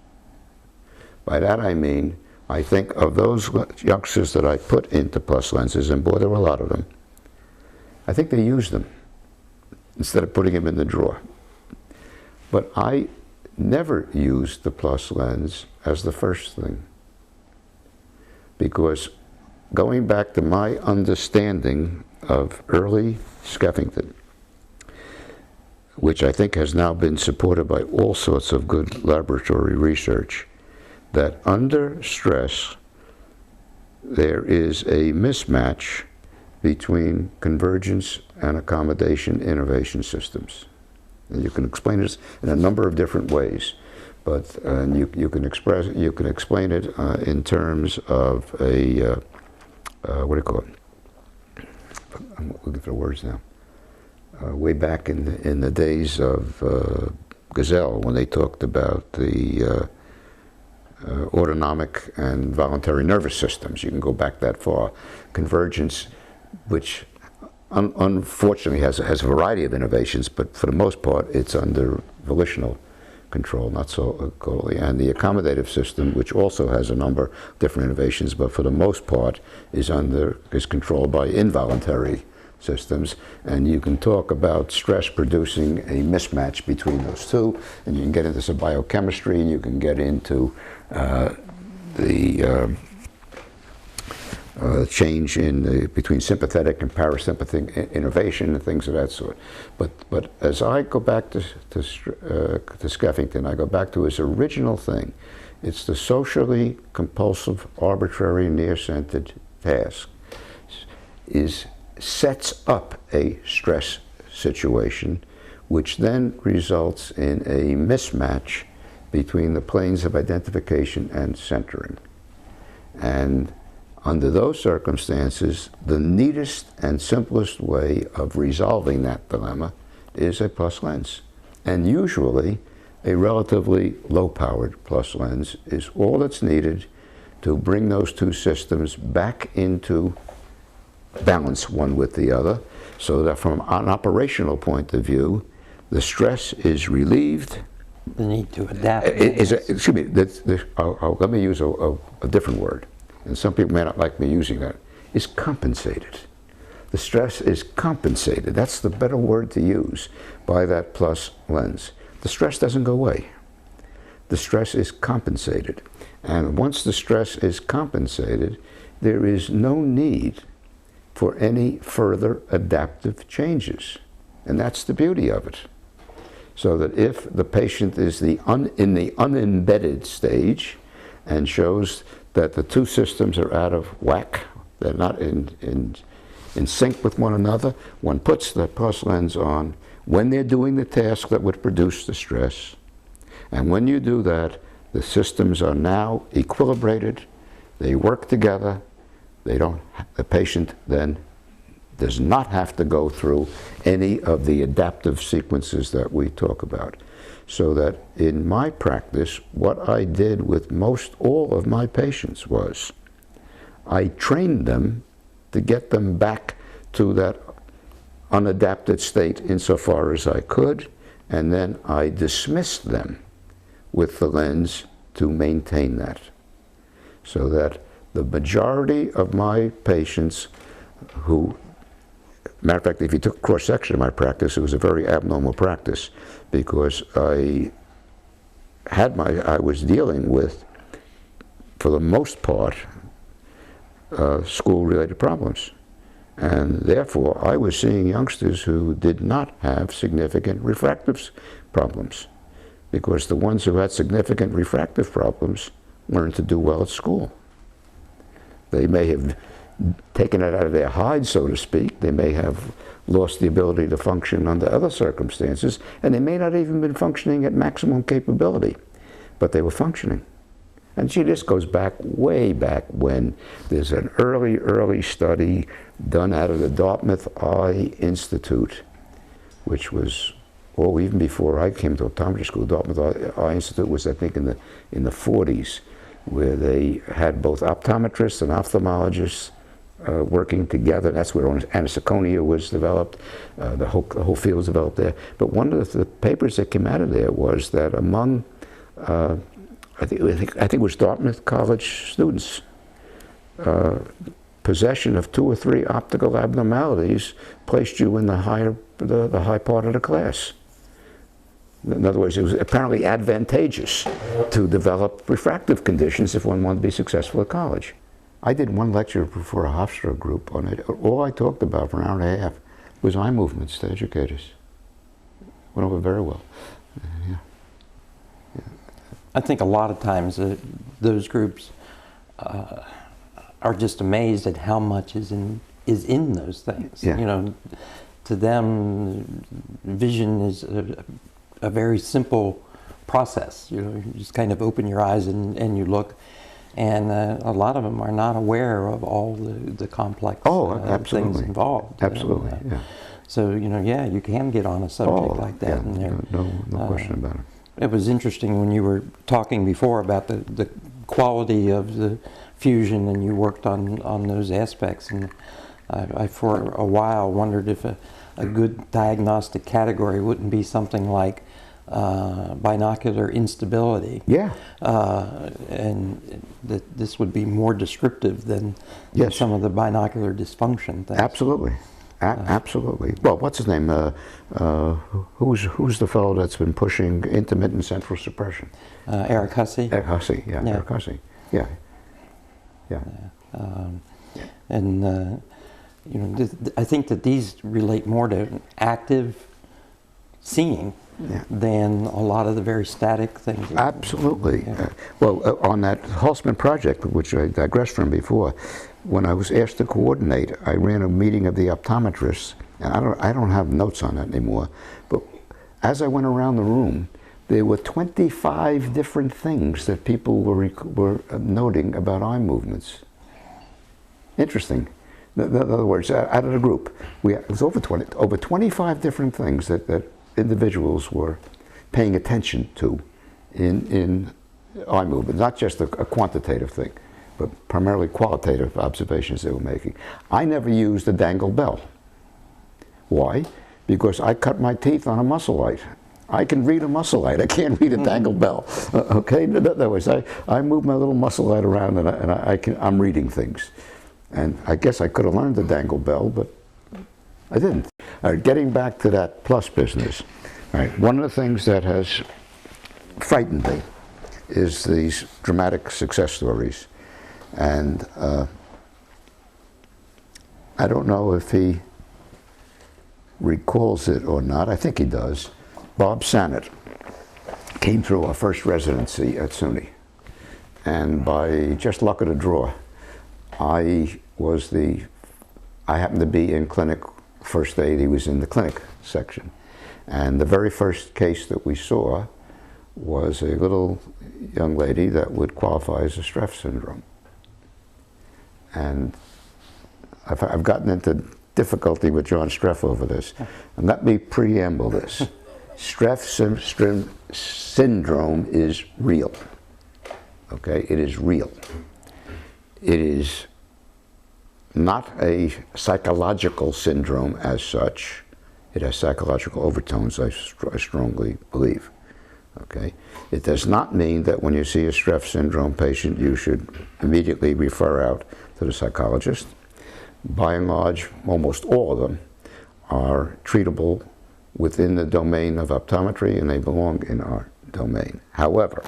By that I mean, I think of those youngsters that I put into plus lenses, and boy, there were a lot of them, I think they used them instead of putting them in the drawer. But I never used the plus lens as the first thing, because going back to my understanding of early Skeffington, which I think has now been supported by all sorts of good laboratory research, that under stress there is a mismatch between convergence and accommodation innovation systems. And you can explain this in a number of different ways, but you can explain it in terms of a what do you call it? I'm looking for the words now. Way back in the days of Gazelle, when they talked about the autonomic and voluntary nervous systems. You can go back that far. Convergence, which unfortunately has a variety of innovations, but for the most part it's under volitional control, not so totally. And the accommodative system, which also has a number of different innovations, but for the most part is controlled by involuntary systems. And you can talk about stress producing a mismatch between those two, and you can get into some biochemistry, and you can get into the change between sympathetic and parasympathetic innovation and things of that sort. But as I go back to Skeffington, I go back to his original thing. It's the socially compulsive, arbitrary, near-centered task sets up a stress situation, which then results in a mismatch between the planes of identification and centering. And under those circumstances, the neatest and simplest way of resolving that dilemma is a plus lens. And usually, a relatively low-powered plus lens is all that's needed to bring those two systems back into balance one with the other, so that from an operational point of view, the stress is relieved. The need to adapt. Excuse me, let me use a different word, and some people may not like me using that, is compensated. The stress is compensated. That's the better word to use by that plus lens. The stress doesn't go away. The stress is compensated. And once the stress is compensated, there is no need for any further adaptive changes. And that's the beauty of it. So that if the patient is in the unembedded stage and shows that the two systems are out of whack, they're not in sync with one another, one puts the plus lens on when they're doing the task that would produce the stress. And when you do that, the systems are now equilibrated, they work together, the patient then does not have to go through any of the adaptive sequences that we talk about. So that in my practice, what I did with most all of my patients was I trained them to get them back to that unadapted state insofar as I could, and then I dismissed them with the lens to maintain that. So that the majority of my patients who, matter of fact, if you took a cross-section of my practice, it was a very abnormal practice, because I was dealing with, for the most part, school-related problems. And therefore, I was seeing youngsters who did not have significant refractive problems, because the ones who had significant refractive problems learned to do well at school. They may have taken it out of their hide, so to speak. They may have lost the ability to function under other circumstances, and they may not even been functioning at maximum capability, but they were functioning. And gee, this goes back, way back when. There's an early study done out of the Dartmouth Eye Institute, which was, oh, even before I came to optometry school. Dartmouth Eye Institute was, I think, in the 40s, where they had both optometrists and ophthalmologists working together. That's where anisoconia was developed. The whole field was developed there. But one of the papers that came out of there was that among I think it was Dartmouth College students, possession of 2 or 3 optical abnormalities placed you in the high part of the class. In other words, it was apparently advantageous to develop refractive conditions if one wanted to be successful at college. I did one lecture before a Hofstra group on it. All I talked about for an hour and a half was eye movements to educators. Went over very well. Yeah. I think a lot of times those groups are just amazed at how much is in those things. Yeah. You know, to them, vision is a very simple process. You know, you just kind of open your eyes and you look, and a lot of them are not aware of all the complex things involved. Absolutely, yeah. So, you know, yeah, you can get on a subject like that. Yeah, and no question about it. It was interesting when you were talking before about the quality of the fusion, and you worked on those aspects. And I for a while wondered if a good diagnostic category wouldn't be something like binocular instability. Yeah. And that this would be more descriptive than Yes. some of the binocular dysfunction things. Absolutely. Absolutely. Well, what's his name? Who's the fellow that's been pushing intermittent central suppression? Eric Hussey. Eric Hussey, yeah. Yeah. Eric Hussey, yeah. And you know, I think that these relate more to active seeing than a lot of the very static things. Absolutely. Yeah. Well, on that Holtzman project, which I digressed from before, when I was asked to coordinate, I ran a meeting of the optometrists, and I don't have notes on that anymore, but as I went around the room, there were 25 different things that people were noting about eye movements. Interesting. In other words, out of the group, it was over 25 different things that individuals were paying attention to in eye movement, not just a quantitative thing, but primarily qualitative observations they were making. I never used a dangle bell. Why? Because I cut my teeth on a muscle light. I can read a muscle light. I can't read a dangle bell. Okay? In other words, I move my little muscle light around, and I'm reading things. And I guess I could have learned the dangle bell, but I didn't. All right, getting back to that plus business. All right, one of the things that has frightened me is these dramatic success stories. And I don't know if he recalls it or not. I think he does. Bob Sannett came through our first residency at SUNY. And by just luck of the draw, I happened to be in clinic first day. He was in the clinic section. And the very first case that we saw was a little young lady that would qualify as a Streff syndrome. And I've gotten into difficulty with John Streff over this. And let me preamble this. Streff syndrome is real. Okay, it is real. It is not a psychological syndrome as such. It has psychological overtones, I strongly believe. Okay? It does not mean that when you see a Streff syndrome patient, you should immediately refer out to the psychologist. By and large, almost all of them are treatable within the domain of optometry, and they belong in our domain. However,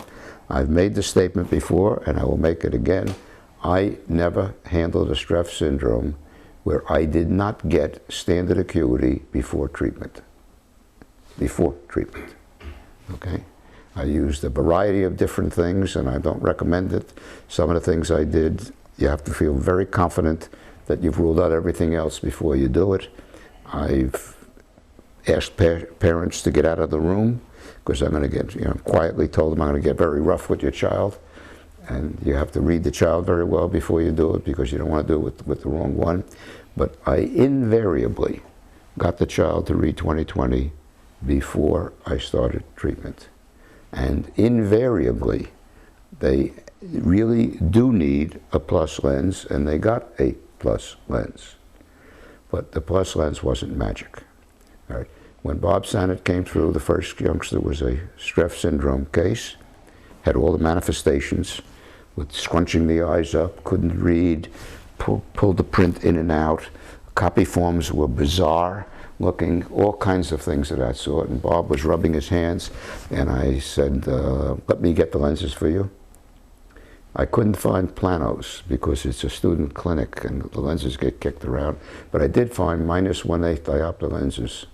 I've made the statement before, and I will make it again. I never handled a Streff syndrome where I did not get standard acuity before treatment. Before treatment, okay? I used a variety of different things, and I don't recommend it. Some of the things I did, you have to feel very confident that you've ruled out everything else before you do it. I've asked parents to get out of the room, because I'm going to get, quietly told them I'm going to get very rough with your child. And you have to read the child very well before you do it, because you don't want to do it with the wrong one. But I invariably got the child to read 20/20 before I started treatment. And invariably, they really do need a plus lens, and they got a plus lens. But the plus lens wasn't magic. All right. When Bob Sannett came through, the first youngster was a Streff syndrome case, had all the manifestations, with scrunching the eyes up, couldn't read, pulled the print in and out. Copy forms were bizarre looking, all kinds of things of that sort. And Bob was rubbing his hands, and I said, let me get the lenses for you. I couldn't find planos because it's a student clinic and the lenses get kicked around. But I did find -1/8 diopter lenses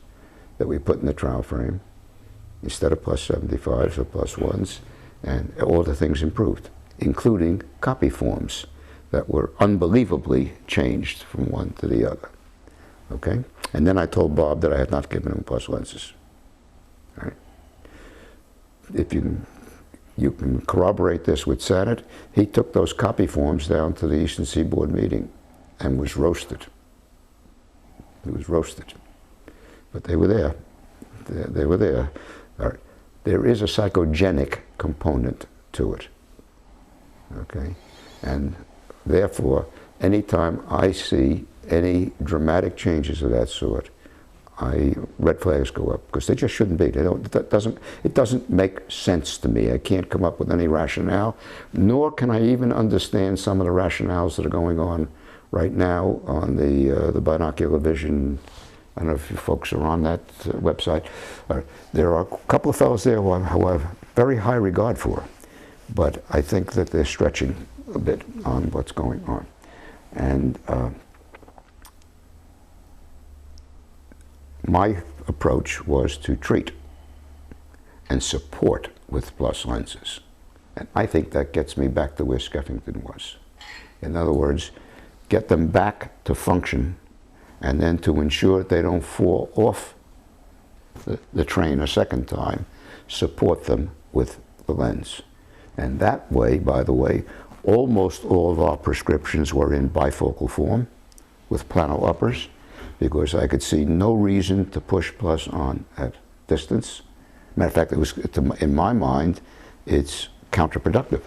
that we put in the trial frame instead of +75s or +1s, and all the things improved, including copy forms that were unbelievably changed from one to the other. Okay? And then I told Bob that I had not given him plus lenses. All right? If you can corroborate this with Sannett, he took those copy forms down to the Eastern Seaboard meeting and was roasted. He was roasted. But they were there. They were there. All right. There is a psychogenic component to it. Okay? And therefore, anytime I see any dramatic changes of that sort, red flags go up, because they just shouldn't be. It doesn't make sense to me. I can't come up with any rationale, nor can I even understand some of the rationales that are going on right now on the binocular vision. I don't know if you folks are on that website. There are a couple of fellows there who I have very high regard for, but I think that they're stretching a bit on what's going on. And my approach was to treat and support with plus lenses. And I think that gets me back to where Skeffington was. In other words, get them back to function, and then to ensure that they don't fall off the train a second time, support them with the lens. And that way, by the way, almost all of our prescriptions were in bifocal form with plano uppers, because I could see no reason to push plus on at distance. Matter of fact, it was, in my mind, it's counterproductive,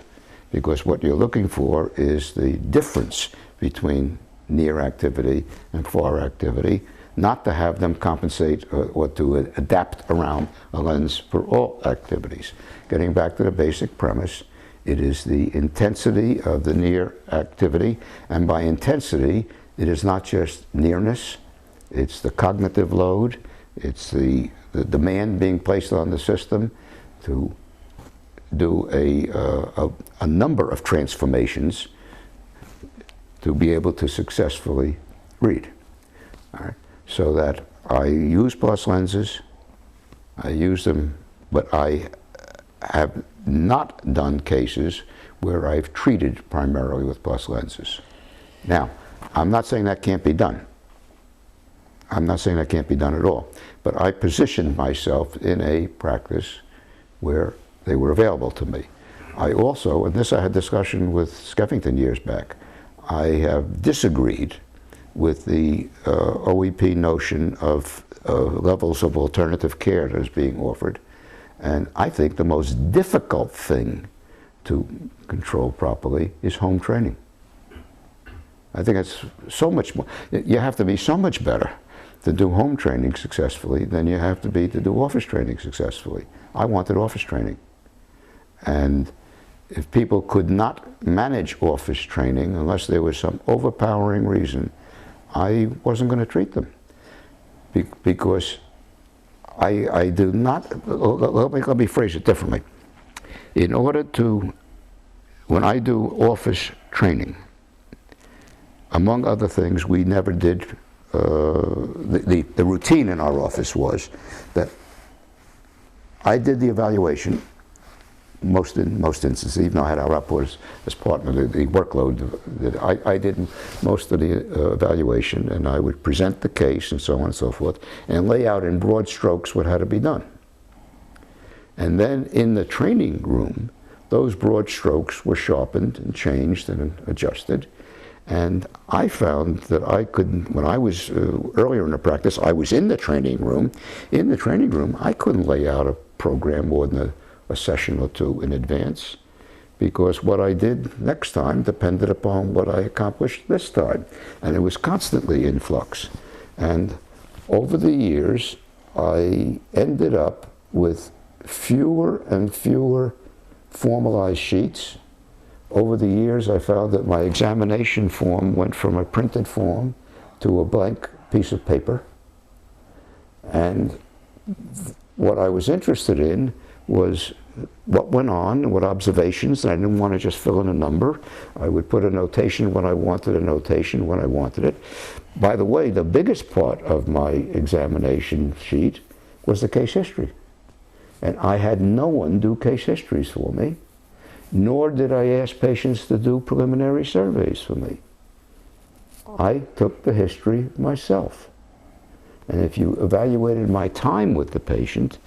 because what you're looking for is the difference between near activity and far activity, not to have them compensate or to adapt around a lens for all activities. Getting back to the basic premise, it is the intensity of the near activity, and by intensity, it is not just nearness, it's the cognitive load, it's the demand being placed on the system to do a number of transformations to be able to successfully read. All right? So that I use plus lenses, I use them, but I have not done cases where I've treated primarily with plus lenses. Now, I'm not saying that can't be done. I'm not saying that can't be done at all. But I positioned myself in a practice where they were available to me. I also, and this I had discussion with Skeffington years back, I have disagreed with the OEP notion of levels of alternative care that is being offered. And I think the most difficult thing to control properly is home training. I think it's so much more, you have to be so much better to do home training successfully than you have to be to do office training successfully. I wanted office training. And if people could not manage office training unless there was some overpowering reason, I wasn't going to treat them. Because I do not, let me phrase it differently. In order to, when I do office training, among other things, we never did, the routine in our office was that I did the evaluation, most instances, even though I had our rapport as partner, the workload, that I did most of the evaluation, and I would present the case and so on and so forth, and lay out in broad strokes what had to be done. And then in the training room, those broad strokes were sharpened and changed and adjusted. And I found that I could, when I was earlier in the practice, I was in the training room. In the training room, I couldn't lay out a program more than a session or two in advance, because what I did next time depended upon what I accomplished this time. And it was constantly in flux. And over the years, I ended up with fewer and fewer formalized sheets. Over the years, I found that my examination form went from a printed form to a blank piece of paper. And what I was interested in was what went on, what observations, and I didn't want to just fill in a number. I would put a notation when I wanted a notation, when I wanted it. By the way, the biggest part of my examination sheet was the case history. And I had no one do case histories for me, nor did I ask patients to do preliminary surveys for me. I took the history myself. And if you evaluated my time with the patient,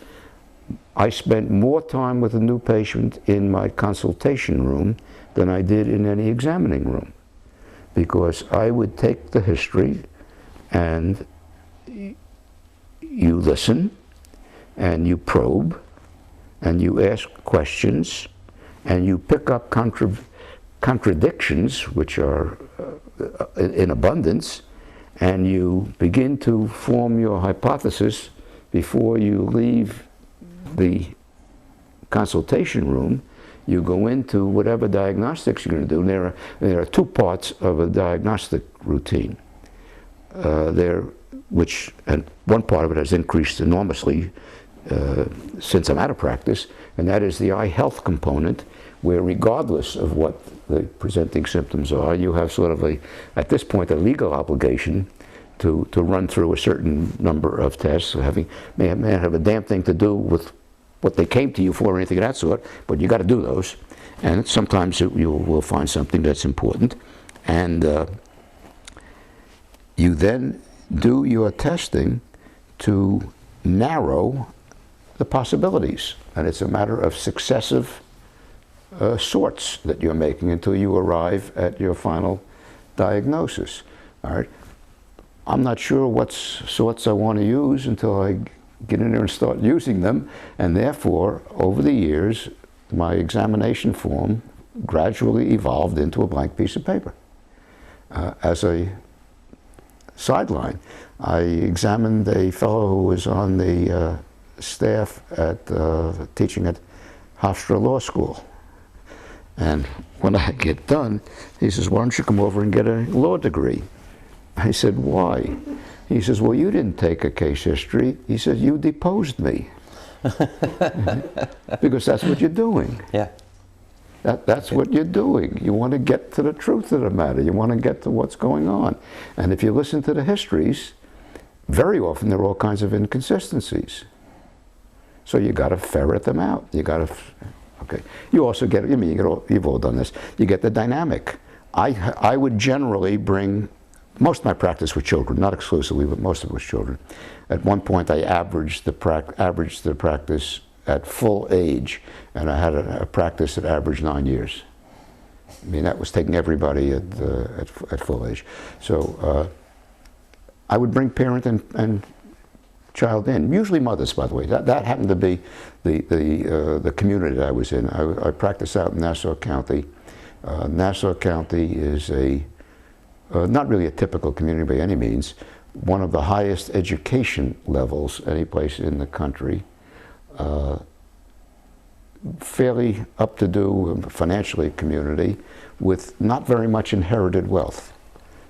I spent more time with a new patient in my consultation room than I did in any examining room, because I would take the history and you listen and you probe and you ask questions and you pick up contradictions, which are in abundance, and you begin to form your hypothesis before you leave the consultation room. You go into whatever diagnostics you're going to do. And there are two parts of a diagnostic routine. And one part of it has increased enormously since I'm out of practice, and that is the eye health component, where regardless of what the presenting symptoms are, you have sort of at this point, a legal obligation to run through a certain number of tests. May have a damn thing to do with what they came to you for or anything of that sort, but you got to do those. And sometimes you will find something that's important. And you then do your testing to narrow the possibilities. And it's a matter of successive sorts that you're making until you arrive at your final diagnosis. All right. I'm not sure what sorts I want to use until I get in there and start using them, and therefore, over the years, my examination form gradually evolved into a blank piece of paper. As a sideline, I examined a fellow who was on the staff at teaching at Hofstra Law School. And when I get done, he says, "Why don't you come over and get a law degree?" I said, "Why?" He says, "Well, you didn't take a case history." He said, "You deposed me." Because that's what you're doing. Yeah. That's what you're doing. You want to get to the truth of the matter. You want to get to what's going on. And if you listen to the histories, very often there are all kinds of inconsistencies. So you got to ferret them out. You got to, okay. You also get, you've all done this. You get the dynamic. I would generally bring, most of my practice with children, not exclusively, but most of it was children. At one point, I averaged the practice at full age, and I had a practice that averaged 9 years. I mean, that was taking everybody at full age. So I would bring parent and child in, usually mothers, by the way. That happened to be the community that I was in. I practiced out in Nassau County. Nassau County is not really a typical community by any means, one of the highest education levels any place in the country. Fairly up-to-do financially community with not very much inherited wealth.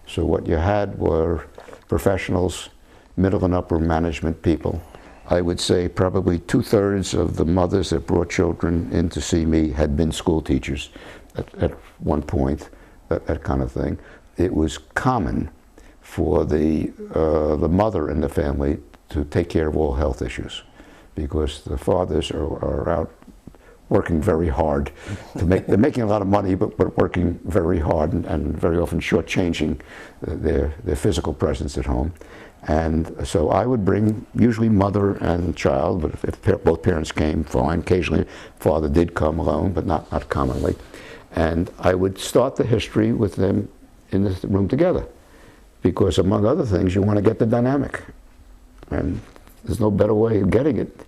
So what you had were professionals, middle and upper management people. I would say probably 2/3 of the mothers that brought children in to see me had been school teachers at one point, that kind of thing. It was common for the mother in the family to take care of all health issues, because the fathers are out working very hard to make. They're making a lot of money, but working very hard and very often shortchanging their physical presence at home. And so I would bring usually mother and child, but if both parents came, fine. Occasionally father did come alone, but not commonly. And I would start the history with them in the room together, because among other things, you want to get the dynamic. And there's no better way of getting it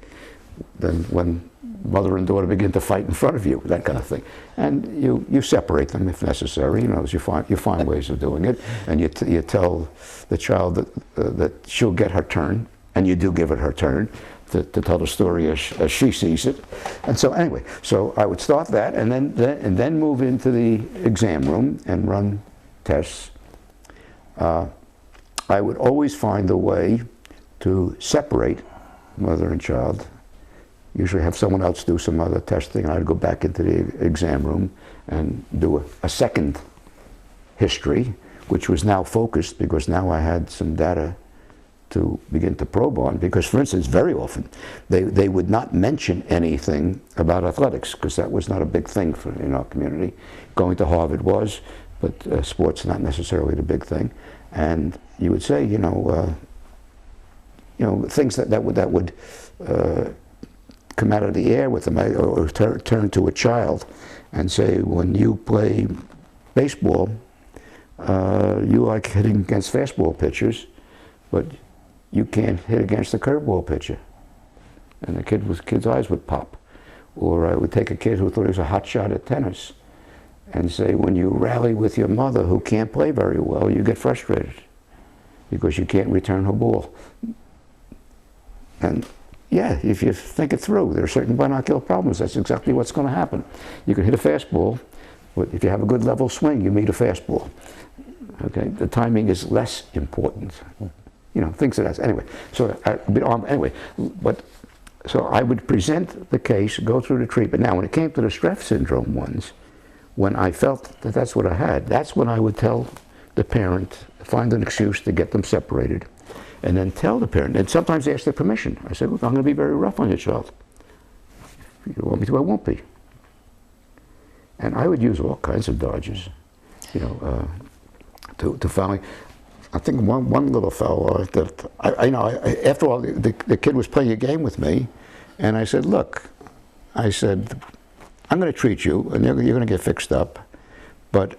than when mother and daughter begin to fight in front of you, that kind of thing. And you separate them if necessary. You know, you find ways of doing it, and you tell the child that she'll get her turn, and you do give it her turn to tell the story as she sees it. And so anyway, so I would start that, and then move into the exam room and run tests. I would always find a way to separate mother and child. Usually have someone else do some other testing, and I'd go back into the exam room and do a second history, which was now focused because now I had some data to begin to probe on. Because, for instance, very often they would not mention anything about athletics, because that was not a big thing in our community. Going to Harvard was, but sports not necessarily the big thing. And you would say, you know, things that would come out of the air with them, or turn to a child and say, when you play baseball, you like hitting against fastball pitchers, but you can't hit against a curveball pitcher. And the kid's eyes would pop. Or I would take a kid who thought he was a hot shot at tennis and say, when you rally with your mother who can't play very well, you get frustrated because you can't return her ball. And yeah, if you think it through, there are certain binocular problems. That's exactly what's going to happen. You can hit a fastball, but if you have a good level swing, you meet a fastball. Okay, the timing is less important. You know, things of that. Anyway, so so I would present the case, go through the treatment. Now, when it came to the stress syndrome ones, when I felt that that's what I had, that's when I would tell the parent, find an excuse to get them separated, and then tell the parent, and sometimes ask their permission. I said, look, I'm going to be very rough on your child. If you want me to, I won't be. And I would use all kinds of dodges, you know, to finally, I think one little fellow that, after all, the kid was playing a game with me, and I said, look, I said, I'm going to treat you, and you're going to get fixed up, but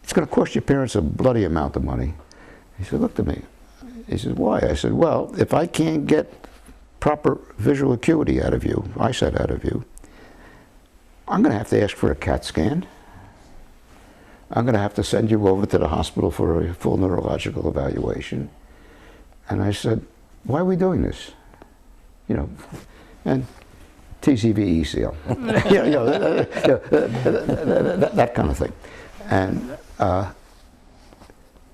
it's going to cost your parents a bloody amount of money. He said, look at me. He said, why? I said, well, if I can't get proper visual acuity out of you, eyesight out of you, I'm going to have to ask for a CAT scan. I'm going to have to send you over to the hospital for a full neurological evaluation. And I said, why are we doing this? You know, and TCV ECL, that kind of thing. And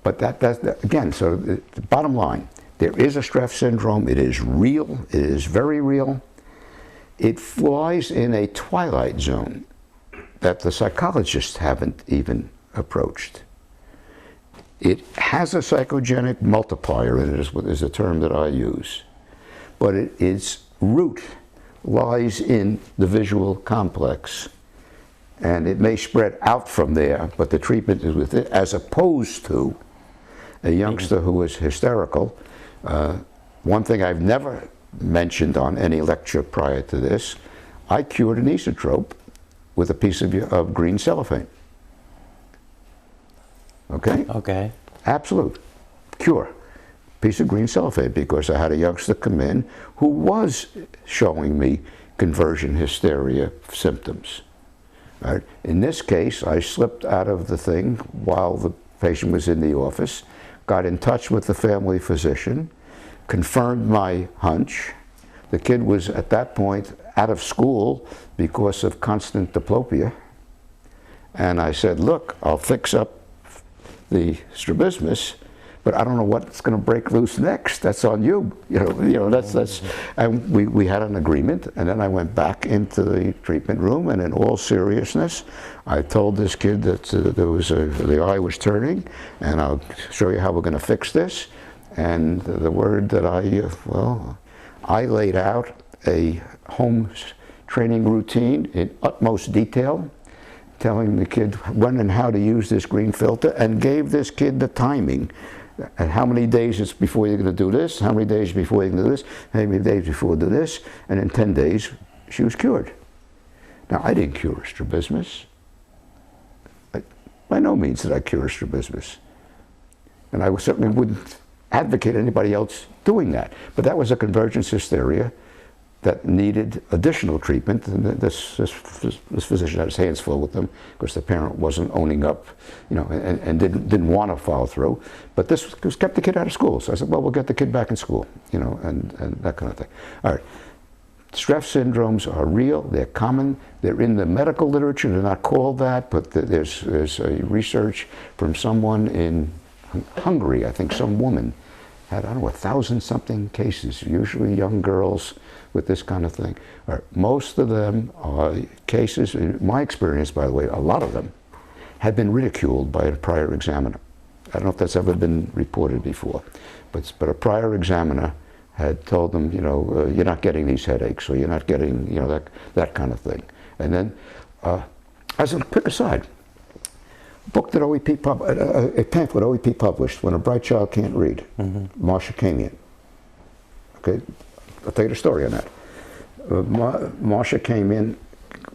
but that's again, so the bottom line, there is a Streff syndrome. It is real. It is very real. It flies in a twilight zone that the psychologists haven't even approached. It has a psychogenic multiplier in it, is a term that I use. But its root lies in the visual complex. And it may spread out from there, but the treatment is with it, as opposed to a youngster who is hysterical. One thing I've never mentioned on any lecture prior to this, I cured an esotrope with a piece of green cellophane. Okay? Okay. Absolute cure. Piece of green cellophane, because I had a youngster come in who was showing me conversion hysteria symptoms. Right? In this case, I slipped out of the thing while the patient was in the office, got in touch with the family physician, confirmed my hunch. The kid was at that point out of school because of constant diplopia. And I said, look, I'll fix up the strabismus, but I don't know what's going to break loose next. That's on you. That's. And we had an agreement, and then I went back into the treatment room, and in all seriousness, I told this kid that the eye was turning, and I'll show you how we're going to fix this. And the word that I laid out a home training routine in utmost detail, telling the kid when and how to use this green filter, and gave this kid the timing. And how many days it's before you're going to do this, how many days before you're going to do this, how many days before you do this, and in 10 days she was cured. Now, I didn't cure strabismus. By no means did I cure strabismus. And I certainly wouldn't advocate anybody else doing that. But that was a convergence hysteria that needed additional treatment, and this physician had his hands full with them because the parent wasn't owning up, you know, and didn't want to follow through. But this kept the kid out of school. So I said, well, we'll get the kid back in school, you know, and that kind of thing. All right. Strep syndromes are real, they're common, they're in the medical literature, they're not called that, but there's a research from someone in Hungary, I think some woman had, I don't know, 1,000-something cases, usually young girls with this kind of thing. Most of them are cases, in my experience, by the way, a lot of them had been ridiculed by a prior examiner. I don't know if that's ever been reported before, but a prior examiner had told them, you know, you're not getting these headaches, or you're not getting, you know, that kind of thing. And then, as a quick aside, a pamphlet OEP published, When a Bright Child Can't Read, Marcia came in. Okay, I'll tell you the story on that. Marcia came in,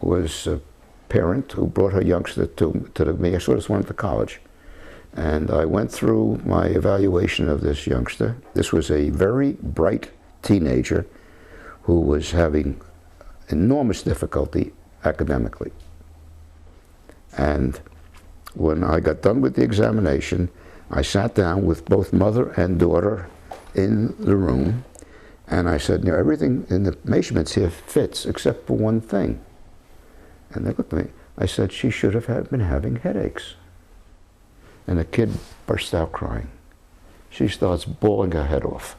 was a parent who brought her youngster to me. I sort of went to college. And I went through my evaluation of this youngster. This was a very bright teenager who was having enormous difficulty academically. And when I got done with the examination, I sat down with both mother and daughter in the room, and I said, you know, everything in the measurements here fits except for one thing. And they looked at me. I said, she should have been having headaches. And the kid burst out crying. She starts bawling her head off.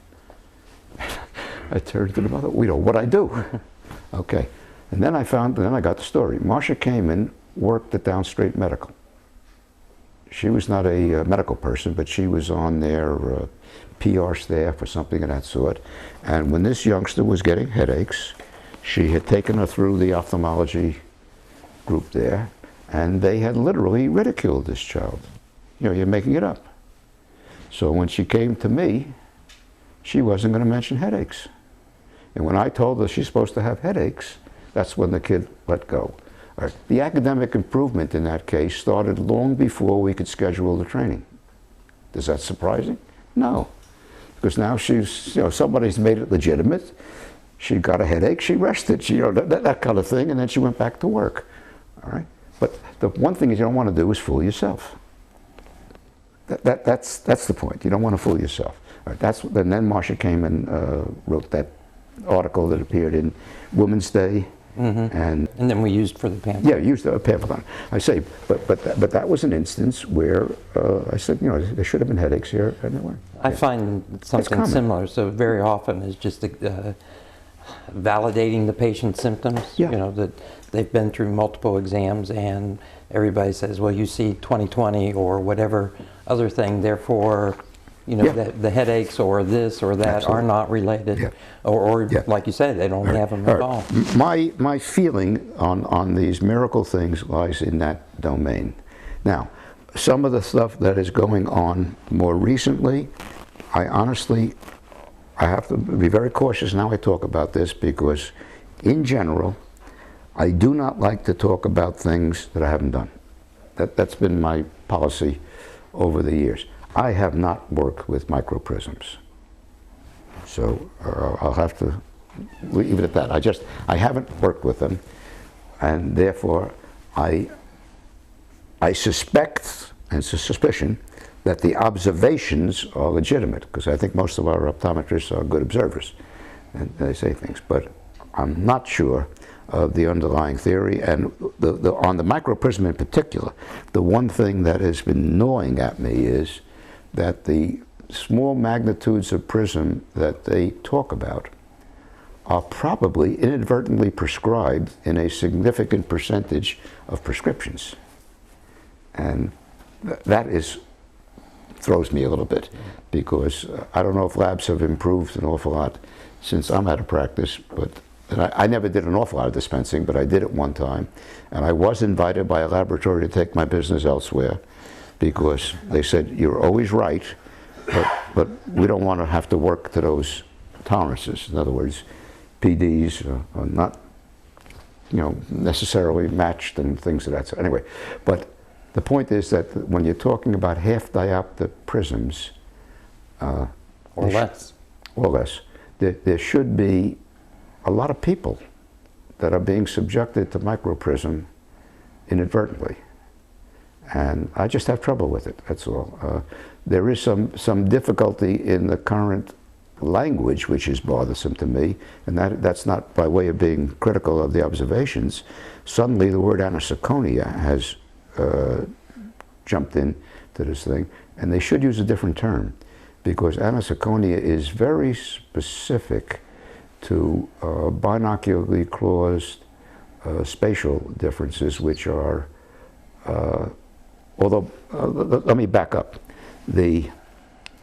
I turned to the mother, you know, what'd I do? Okay. And then I got the story. Marcia came in, worked at Downstate Medical. She was not a medical person, but she was on their PR staff or something of that sort. And when this youngster was getting headaches, she had taken her through the ophthalmology group there, and they had literally ridiculed this child. You know, you're making it up. So when she came to me, she wasn't going to mention headaches. And when I told her she's supposed to have headaches, that's when the kid let go. All right. The academic improvement in that case started long before we could schedule the training. Is that surprising? No. Because now she's, you know, somebody's made it legitimate. She got a headache, she rested, she, you know, that kind of thing, and then she went back to work. All right. But the one thing you don't want to do is fool yourself. That's the point. You don't want to fool yourself. All right, and then Marcia came and wrote that article that appeared in Women's Day, and then we used for the pamphlet. Yeah, used a pamphlet on it. I say, but that was an instance where I said, you know, there should have been headaches here, and there weren't. I find something similar. So very often is just validating the patient's symptoms. Yeah. You know, that they've been through multiple exams, and everybody says, well, you see 20/20 or whatever other thing, therefore, you know, the headaches or this or that are not related, or like you said, they don't have them at all. My feeling on these miracle things lies in that domain. Now, some of the stuff that is going on more recently, I have to be very cautious now I talk about this, because in general, I do not like to talk about things that I haven't done. That's been my policy over the years. I have not worked with microprisms, so I'll have to leave it at that. I haven't worked with them, and therefore I suspect, and it's a suspicion, that the observations are legitimate, because I think most of our optometrists are good observers, and they say things, but I'm not sure of the underlying theory. And on the microprism in particular, the one thing that has been gnawing at me is that the small magnitudes of prism that they talk about are probably inadvertently prescribed in a significant percentage of prescriptions. And that throws me a little bit, because I don't know if labs have improved an awful lot since I'm out of practice, but and I never did an awful lot of dispensing, but I did it one time. And I was invited by a laboratory to take my business elsewhere because they said, you're always right, but we don't want to have to work to those tolerances. In other words, PDs are not, necessarily matched and things of that sort. Anyway, but the point is that when you're talking about half diopter prisms, or less, there should be a lot of people that are being subjected to microprism inadvertently. And I just have trouble with it, that's all. There is some difficulty in the current language, which is bothersome to me, and that's not by way of being critical of the observations. Suddenly the word anisoconia has jumped in to this thing, and they should use a different term, because anisoconia is very specific to binocularly closed spatial differences, which are, although, let me back up. The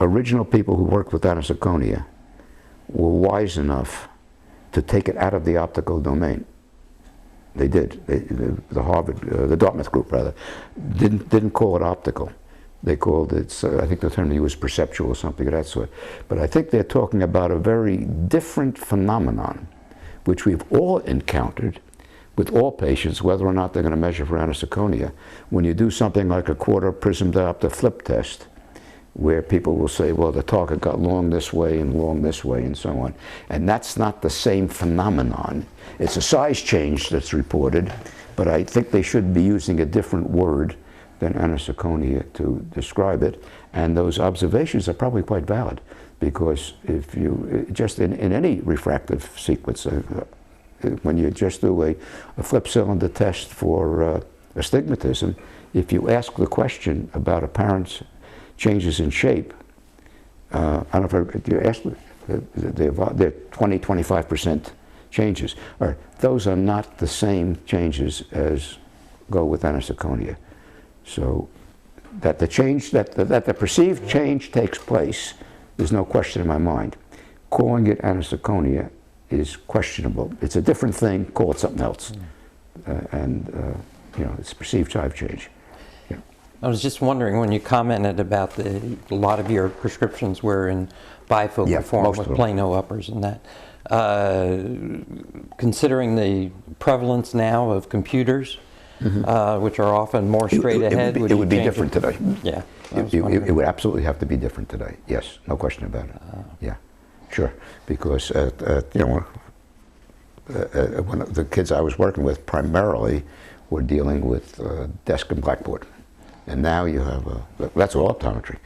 original people who worked with anisoconia were wise enough to take it out of the optical domain. They did. The Dartmouth group, rather, didn't call it optical. They called it, I think the term they used, perceptual or something of that sort. But I think they're talking about a very different phenomenon, which we've all encountered with all patients, whether or not they're going to measure for anisoconia. When you do something like a quarter prism diopter flip test, where people will say, well, the target got long this way and long this way and so on. And that's not the same phenomenon. It's a size change that's reported, but I think they should be using a different word than anisoconia to describe it. And those observations are probably quite valid, because if you, just in any refractive sequence, when you just do a flip cylinder test for astigmatism, if you ask the question about apparent changes in shape, I don't know if you ask, they're 20–25% changes. Or those are not the same changes as go with anisoconia. So that the change, that the perceived change takes place, there's no question in my mind. Calling it anisoconia is questionable. It's a different thing, call it something else. It's perceived size change. Yeah. I was just wondering, when you commented about a lot of your prescriptions were in bifocal form with plano uppers and that, considering the prevalence now of computers, which are often more straight ahead, it would be different today. Yeah. It would absolutely have to be different today. Yes, no question about it. Yeah, sure. Because when the kids I was working with primarily were dealing with desk and blackboard, and now you have that's all optometry.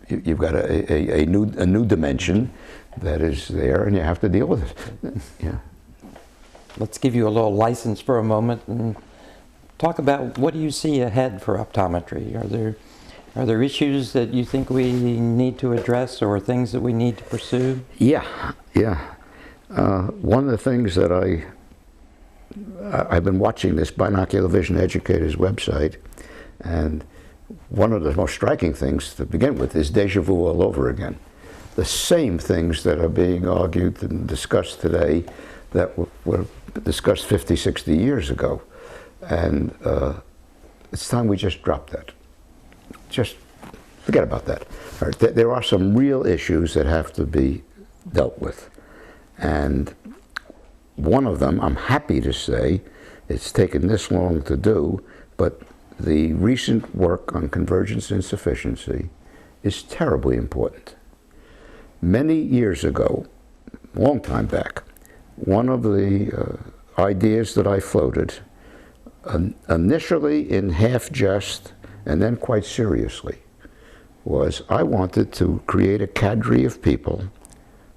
You've got a new dimension that is there, and you have to deal with it. Yeah. Let's give you a little license for a moment and talk about, what do you see ahead for optometry? Are there issues that you think we need to address, or things that we need to pursue? Yeah. One of the things that I've been watching this Binocular Vision Educators website, and one of the most striking things to begin with is deja vu all over again. The same things that are being argued and discussed today that were discussed 50, 60 years ago. And it's time we just drop that. Just forget about that. All right, there are some real issues that have to be dealt with. And one of them, I'm happy to say, it's taken this long to do, but the recent work on convergence insufficiency is terribly important. Many years ago, long time back, one of the ideas that I floated, initially in half jest and then quite seriously, was I wanted to create a cadre of people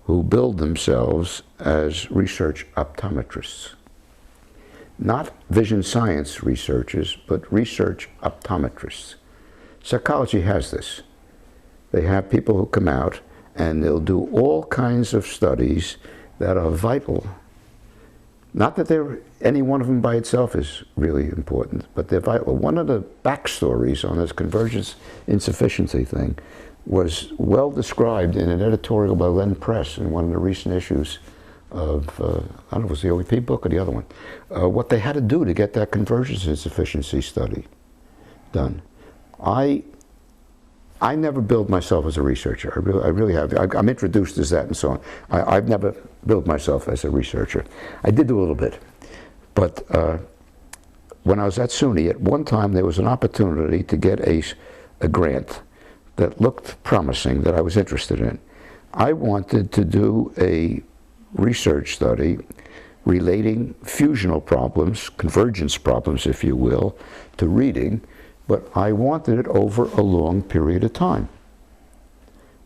who build themselves as research optometrists. Not vision science researchers, but research optometrists. Psychology has this. They have people who come out and they'll do all kinds of studies that are vital. Not that any one of them by itself is really important, but they're vital. One of the backstories on this convergence insufficiency thing was well described in an editorial by Len Press in one of the recent issues of I don't know if it was the OEP book or the other one, what they had to do to get that convergence insufficiency study done. I never billed myself as a researcher. I really have. I'm introduced as that and so on. I've never billed myself as a researcher. I did do a little bit, but when I was at SUNY, at one time there was an opportunity to get a grant that looked promising, that I was interested in. I wanted to do a research study relating fusional problems, convergence problems if you will, to reading, but I wanted it over a long period of time.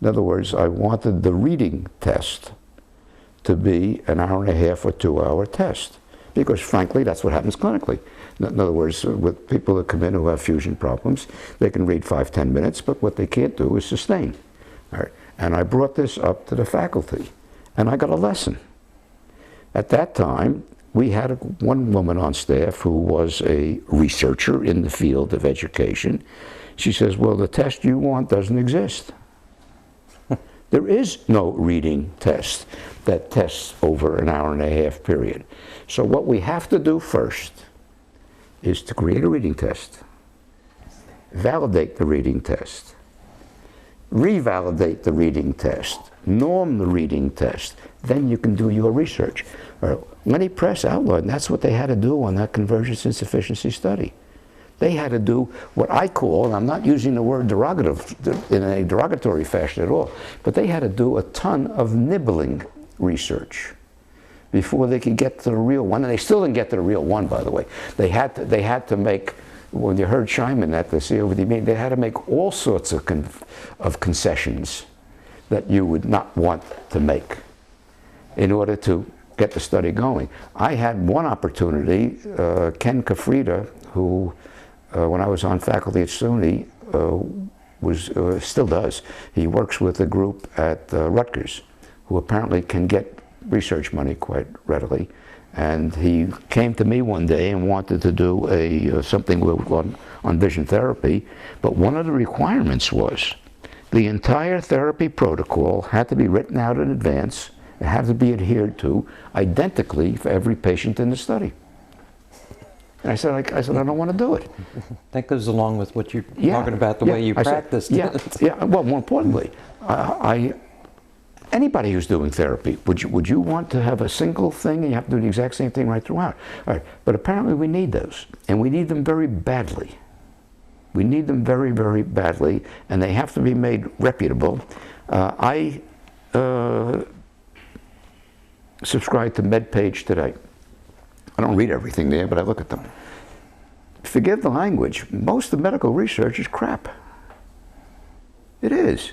In other words, I wanted the reading test to be an hour and a half or 2 hour test, because frankly that's what happens clinically. In other words, with people that come in who have fusion problems, they can read 5–10 minutes, but what they can't do is sustain. All right. And I brought this up to the faculty, and I got a lesson. At that time, we had one woman on staff who was a researcher in the field of education. She says, well, the test you want doesn't exist. There is no reading test that tests over an hour and a half period. So what we have to do first is to create a reading test, validate the reading test, revalidate the reading test, norm the reading test, then you can do your research. Lenny Press outlined that's what they had to do on that convergence insufficiency study. They had to do what I call, and I'm not using the word derogative in a derogatory fashion at all, but they had to do a ton of nibbling research before they could get to the real one, and they still didn't get to the real one, by the way. They had to make, when you heard Scheinman at the COVD meeting, they had to make all sorts of concessions that you would not want to make in order to get the study going. I had one opportunity, Ken Kafrida, who, when I was on faculty at SUNY, still does. He works with a group at Rutgers, who apparently can get research money quite readily. And he came to me one day and wanted to do something on vision therapy, but one of the requirements was the entire therapy protocol had to be written out in advance. It had to be adhered to identically for every patient in the study. And I said, I don't want to do it. That goes along with what you're talking about, the way you practiced. Well, more importantly, anybody who's doing therapy, would you want to have a single thing and you have to do the exact same thing right throughout? All right, but apparently we need those, and we need them very badly. We need them very, very badly, and they have to be made reputable. I subscribe to MedPage Today. I don't read everything there, but I look at them. Forgive the language, most of medical research is crap. It is.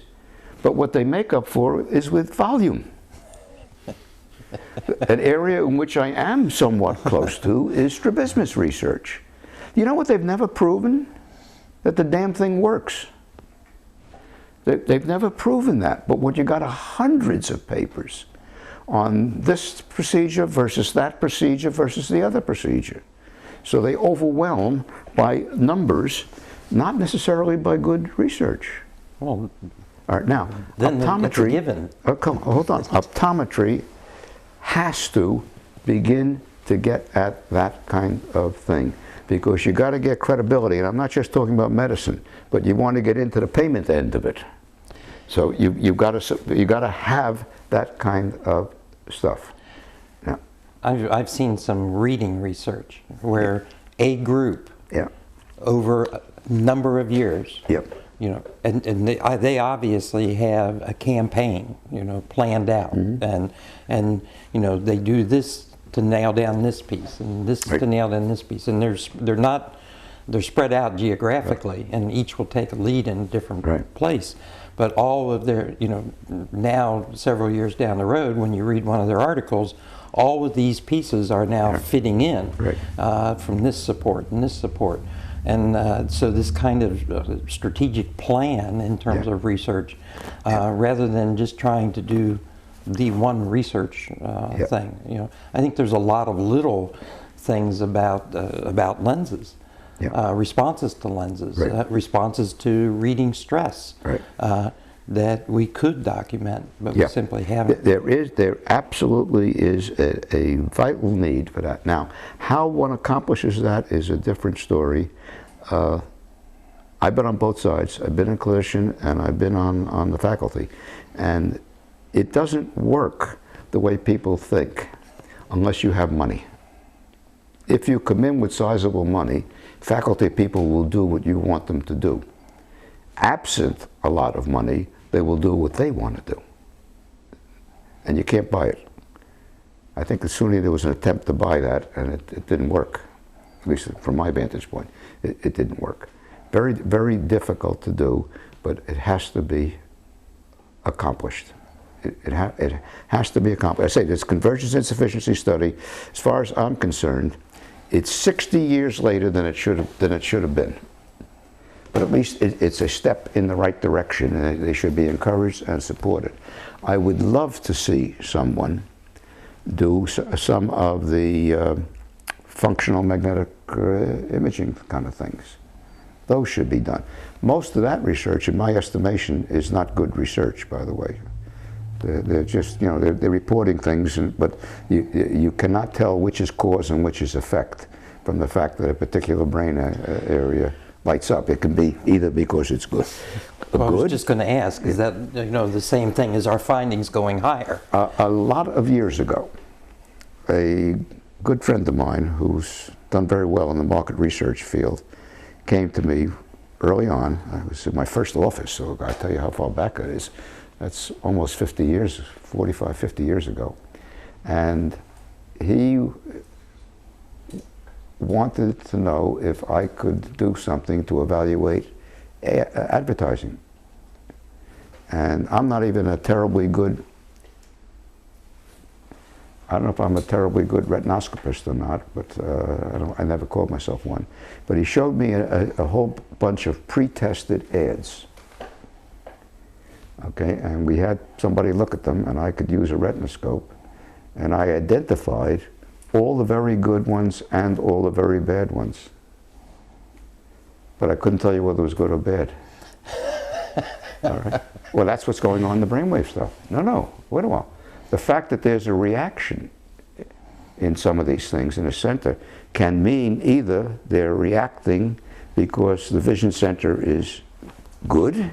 But what they make up for is with volume. An area in which I am somewhat close to is strabismus research. You know what they've never proven? That the damn thing works. They've never proven that, but when you got hundreds of papers on this procedure versus that procedure versus the other procedure. So they overwhelm by numbers, not necessarily by good research. Well, all right, now, then optometry, it's a given. Hold on, optometry has to begin to get at that kind of thing, because you got to get credibility, and I'm not just talking about medicine, but you want to get into the payment end of it. So you got to have that kind of stuff. Now, I've seen some reading research where a group over a number of years, you know, and they obviously have a campaign, you know, planned out, and you know, they do this to nail down this piece and this to nail down this piece, and they're spread out geographically, and each will take a lead in a different place. But all of their, you know, now several years down the road, when you read one of their articles, all of these pieces are now fitting in from this support and this support. And so this kind of strategic plan in terms of research, rather than just trying to do the one research thing. You know, I think there's a lot of little things about lenses. Responses to lenses, responses to reading stress, that we could document, but we simply haven't. There absolutely is a vital need for that. Now, how one accomplishes that is a different story. I've been on both sides. I've been a clinician and I've been on the faculty. And it doesn't work the way people think unless you have money. If you come in with sizable money, faculty people will do what you want them to do. Absent a lot of money, they will do what they want to do. And you can't buy it. I think that SUNY there was an attempt to buy that, and it didn't work. At least from my vantage point, it didn't work. Very, very difficult to do, but it has to be accomplished. It has to be accomplished. I say this convergence insufficiency study, as far as I'm concerned, it's 60 years later than it should have been. But at least it's a step in the right direction, and they should be encouraged and supported. I would love to see someone do some of the functional magnetic imaging kind of things. Those should be done. Most of that research, in my estimation, is not good research, by the way. They're just, you know, they're reporting things, but you cannot tell which is cause and which is effect from the fact that a particular brain area lights up. It can be either because it's good. Well, I was just going to ask, is that, you know, the same thing as our findings going higher? A lot of years ago, a good friend of mine who's done very well in the market research field came to me early on. I was in my first office, so I tell you how far back it is. That's almost 50 years, 45, 50 years ago. And he wanted to know if I could do something to evaluate advertising. And I'm not even a terribly good, I don't know if I'm a terribly good retinoscopist or not, but I never called myself one. But he showed me a whole bunch of pre-tested ads. Okay, and we had somebody look at them, and I could use a retinoscope, and I identified all the very good ones and all the very bad ones. But I couldn't tell you whether it was good or bad. All right. Well, that's what's going on in the brainwave stuff. No, wait a while. The fact that there's a reaction in some of these things in a center can mean either they're reacting because the vision center is good,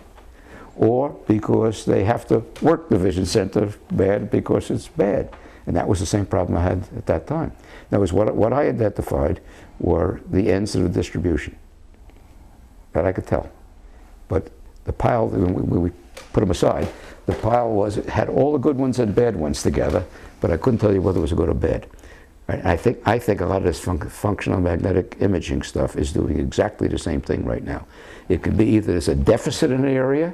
or because they have to work the vision center bad because it's bad. And that was the same problem I had at that time. That was what I identified were the ends of the distribution. That I could tell. But the pile, when we put them aside, the pile had all the good ones and bad ones together, but I couldn't tell you whether it was good or bad. Right? I think a lot of this functional magnetic imaging stuff is doing exactly the same thing right now. It could be either there's a deficit in the area,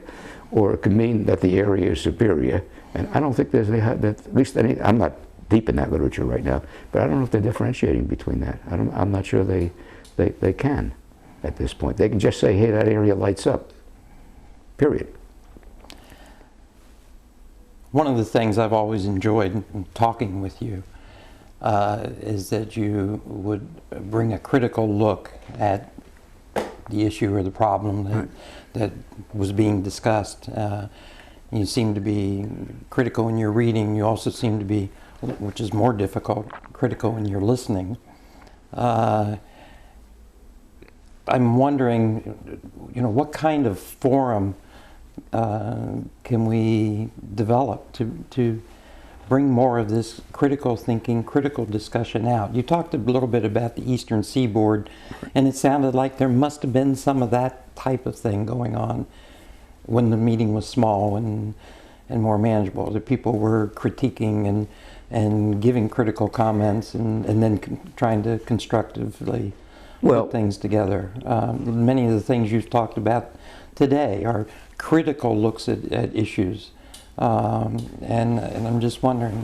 or it could mean that the area is superior. And I don't think there's at least any, I'm not deep in that literature right now, but I don't know if they're differentiating between that. I'm not sure they can at this point. They can just say, hey, that area lights up, period. One of the things I've always enjoyed talking with you is that you would bring a critical look at the issue or the problem that was being discussed. You seem to be critical in your reading. You also seem to be, which is more difficult, critical in your listening. I'm wondering, you know, what kind of forum can we develop to bring more of this critical thinking, critical discussion out? You talked a little bit about the Eastern Seaboard, and it sounded like there must have been some of that type of thing going on when the meeting was small and more manageable. The people were critiquing and giving critical comments and then trying to constructively put things together. Many of the things you've talked about today are critical looks at issues. And I'm just wondering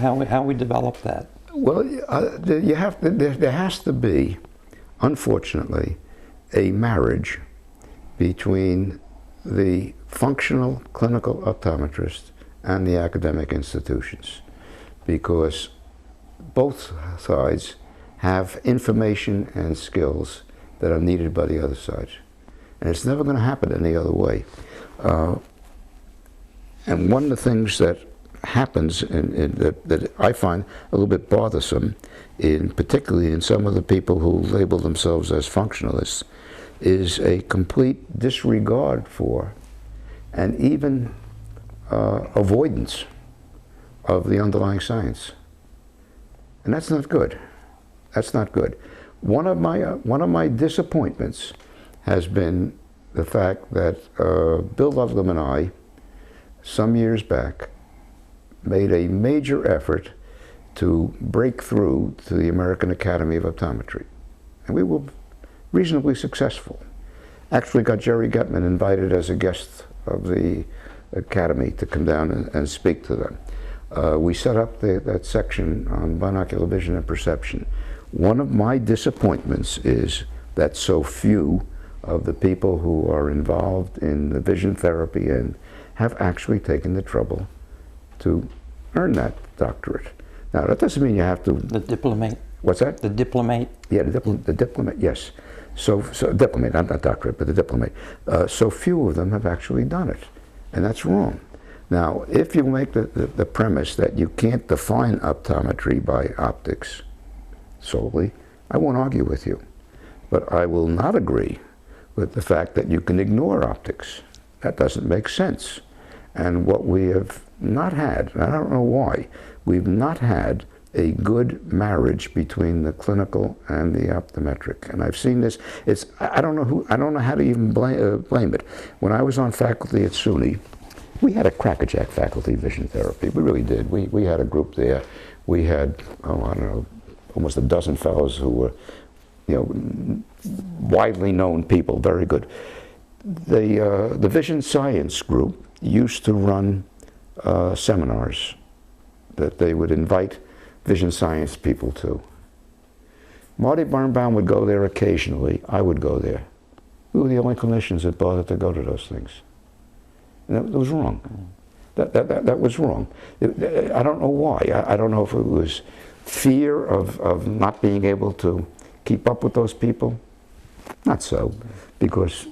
how we develop that. Well, there has to be, unfortunately, a marriage between the functional clinical optometrist and the academic institutions, because both sides have information and skills that are needed by the other side. And it's never going to happen any other way. And one of the things that happens, that I find a little bit bothersome, particularly in some of the people who label themselves as functionalists, is a complete disregard for and even avoidance of the underlying science. And that's not good. That's not good. One of my disappointments has been the fact that Bill Loveland and I, some years back, made a major effort to break through to the American Academy of Optometry. And we were reasonably successful. Actually got Jerry Getman invited as a guest of the Academy to come down and speak to them. We set up that section on binocular vision and perception. One of my disappointments is that so few of the people who are involved in the vision therapy and have actually taken the trouble to earn that doctorate. Now, that doesn't mean you have to... The diplomate. What's that? The diplomate. Yeah, the diplomate, yes. So diplomate, not doctorate, but the diplomate. So few of them have actually done it, and that's wrong. Now, if you make the premise that you can't define optometry by optics solely, I won't argue with you. But I will not agree with the fact that you can ignore optics. That doesn't make sense. And what we have not had, and I don't know why, we've not had a good marriage between the clinical and the optometric. And I've seen this. I don't know how to even blame it. When I was on faculty at SUNY, we had a crackerjack faculty vision therapy. We really did. We had a group there. We had, I don't know, almost a dozen fellows who were, widely known people, very good. The vision science group used to run seminars that they would invite vision science people to. Marty Birnbaum would go there occasionally. I would go there. We were the only clinicians that bothered to go to those things. And that was wrong. That was wrong. I don't know why. I don't know if it was fear of not being able to keep up with those people. Not so, because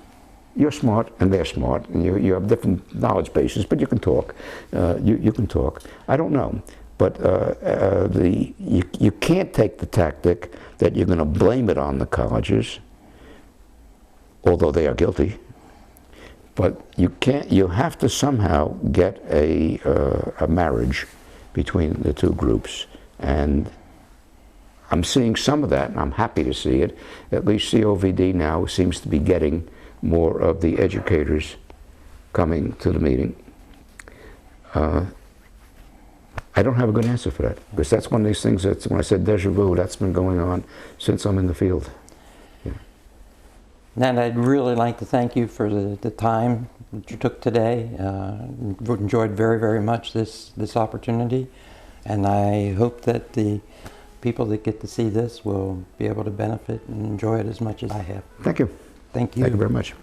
you're smart and they're smart, and you have different knowledge bases, but you can talk. You can talk. I don't know. But you can't take the tactic that you're going to blame it on the colleges, although they are guilty. But you can't. You have to somehow get a marriage between the two groups, and I'm seeing some of that, and I'm happy to see it. At least COVD now seems to be getting more of the educators coming to the meeting. I don't have a good answer for that, because that's one of these things that, when I said deja vu, that's been going on since I'm in the field. Yeah. Nat, I'd really like to thank you for the time that you took today. Enjoyed very, very much this opportunity, and I hope that the people that get to see this will be able to benefit and enjoy it as much as I have. Thank you. Thank you. Thank you very much.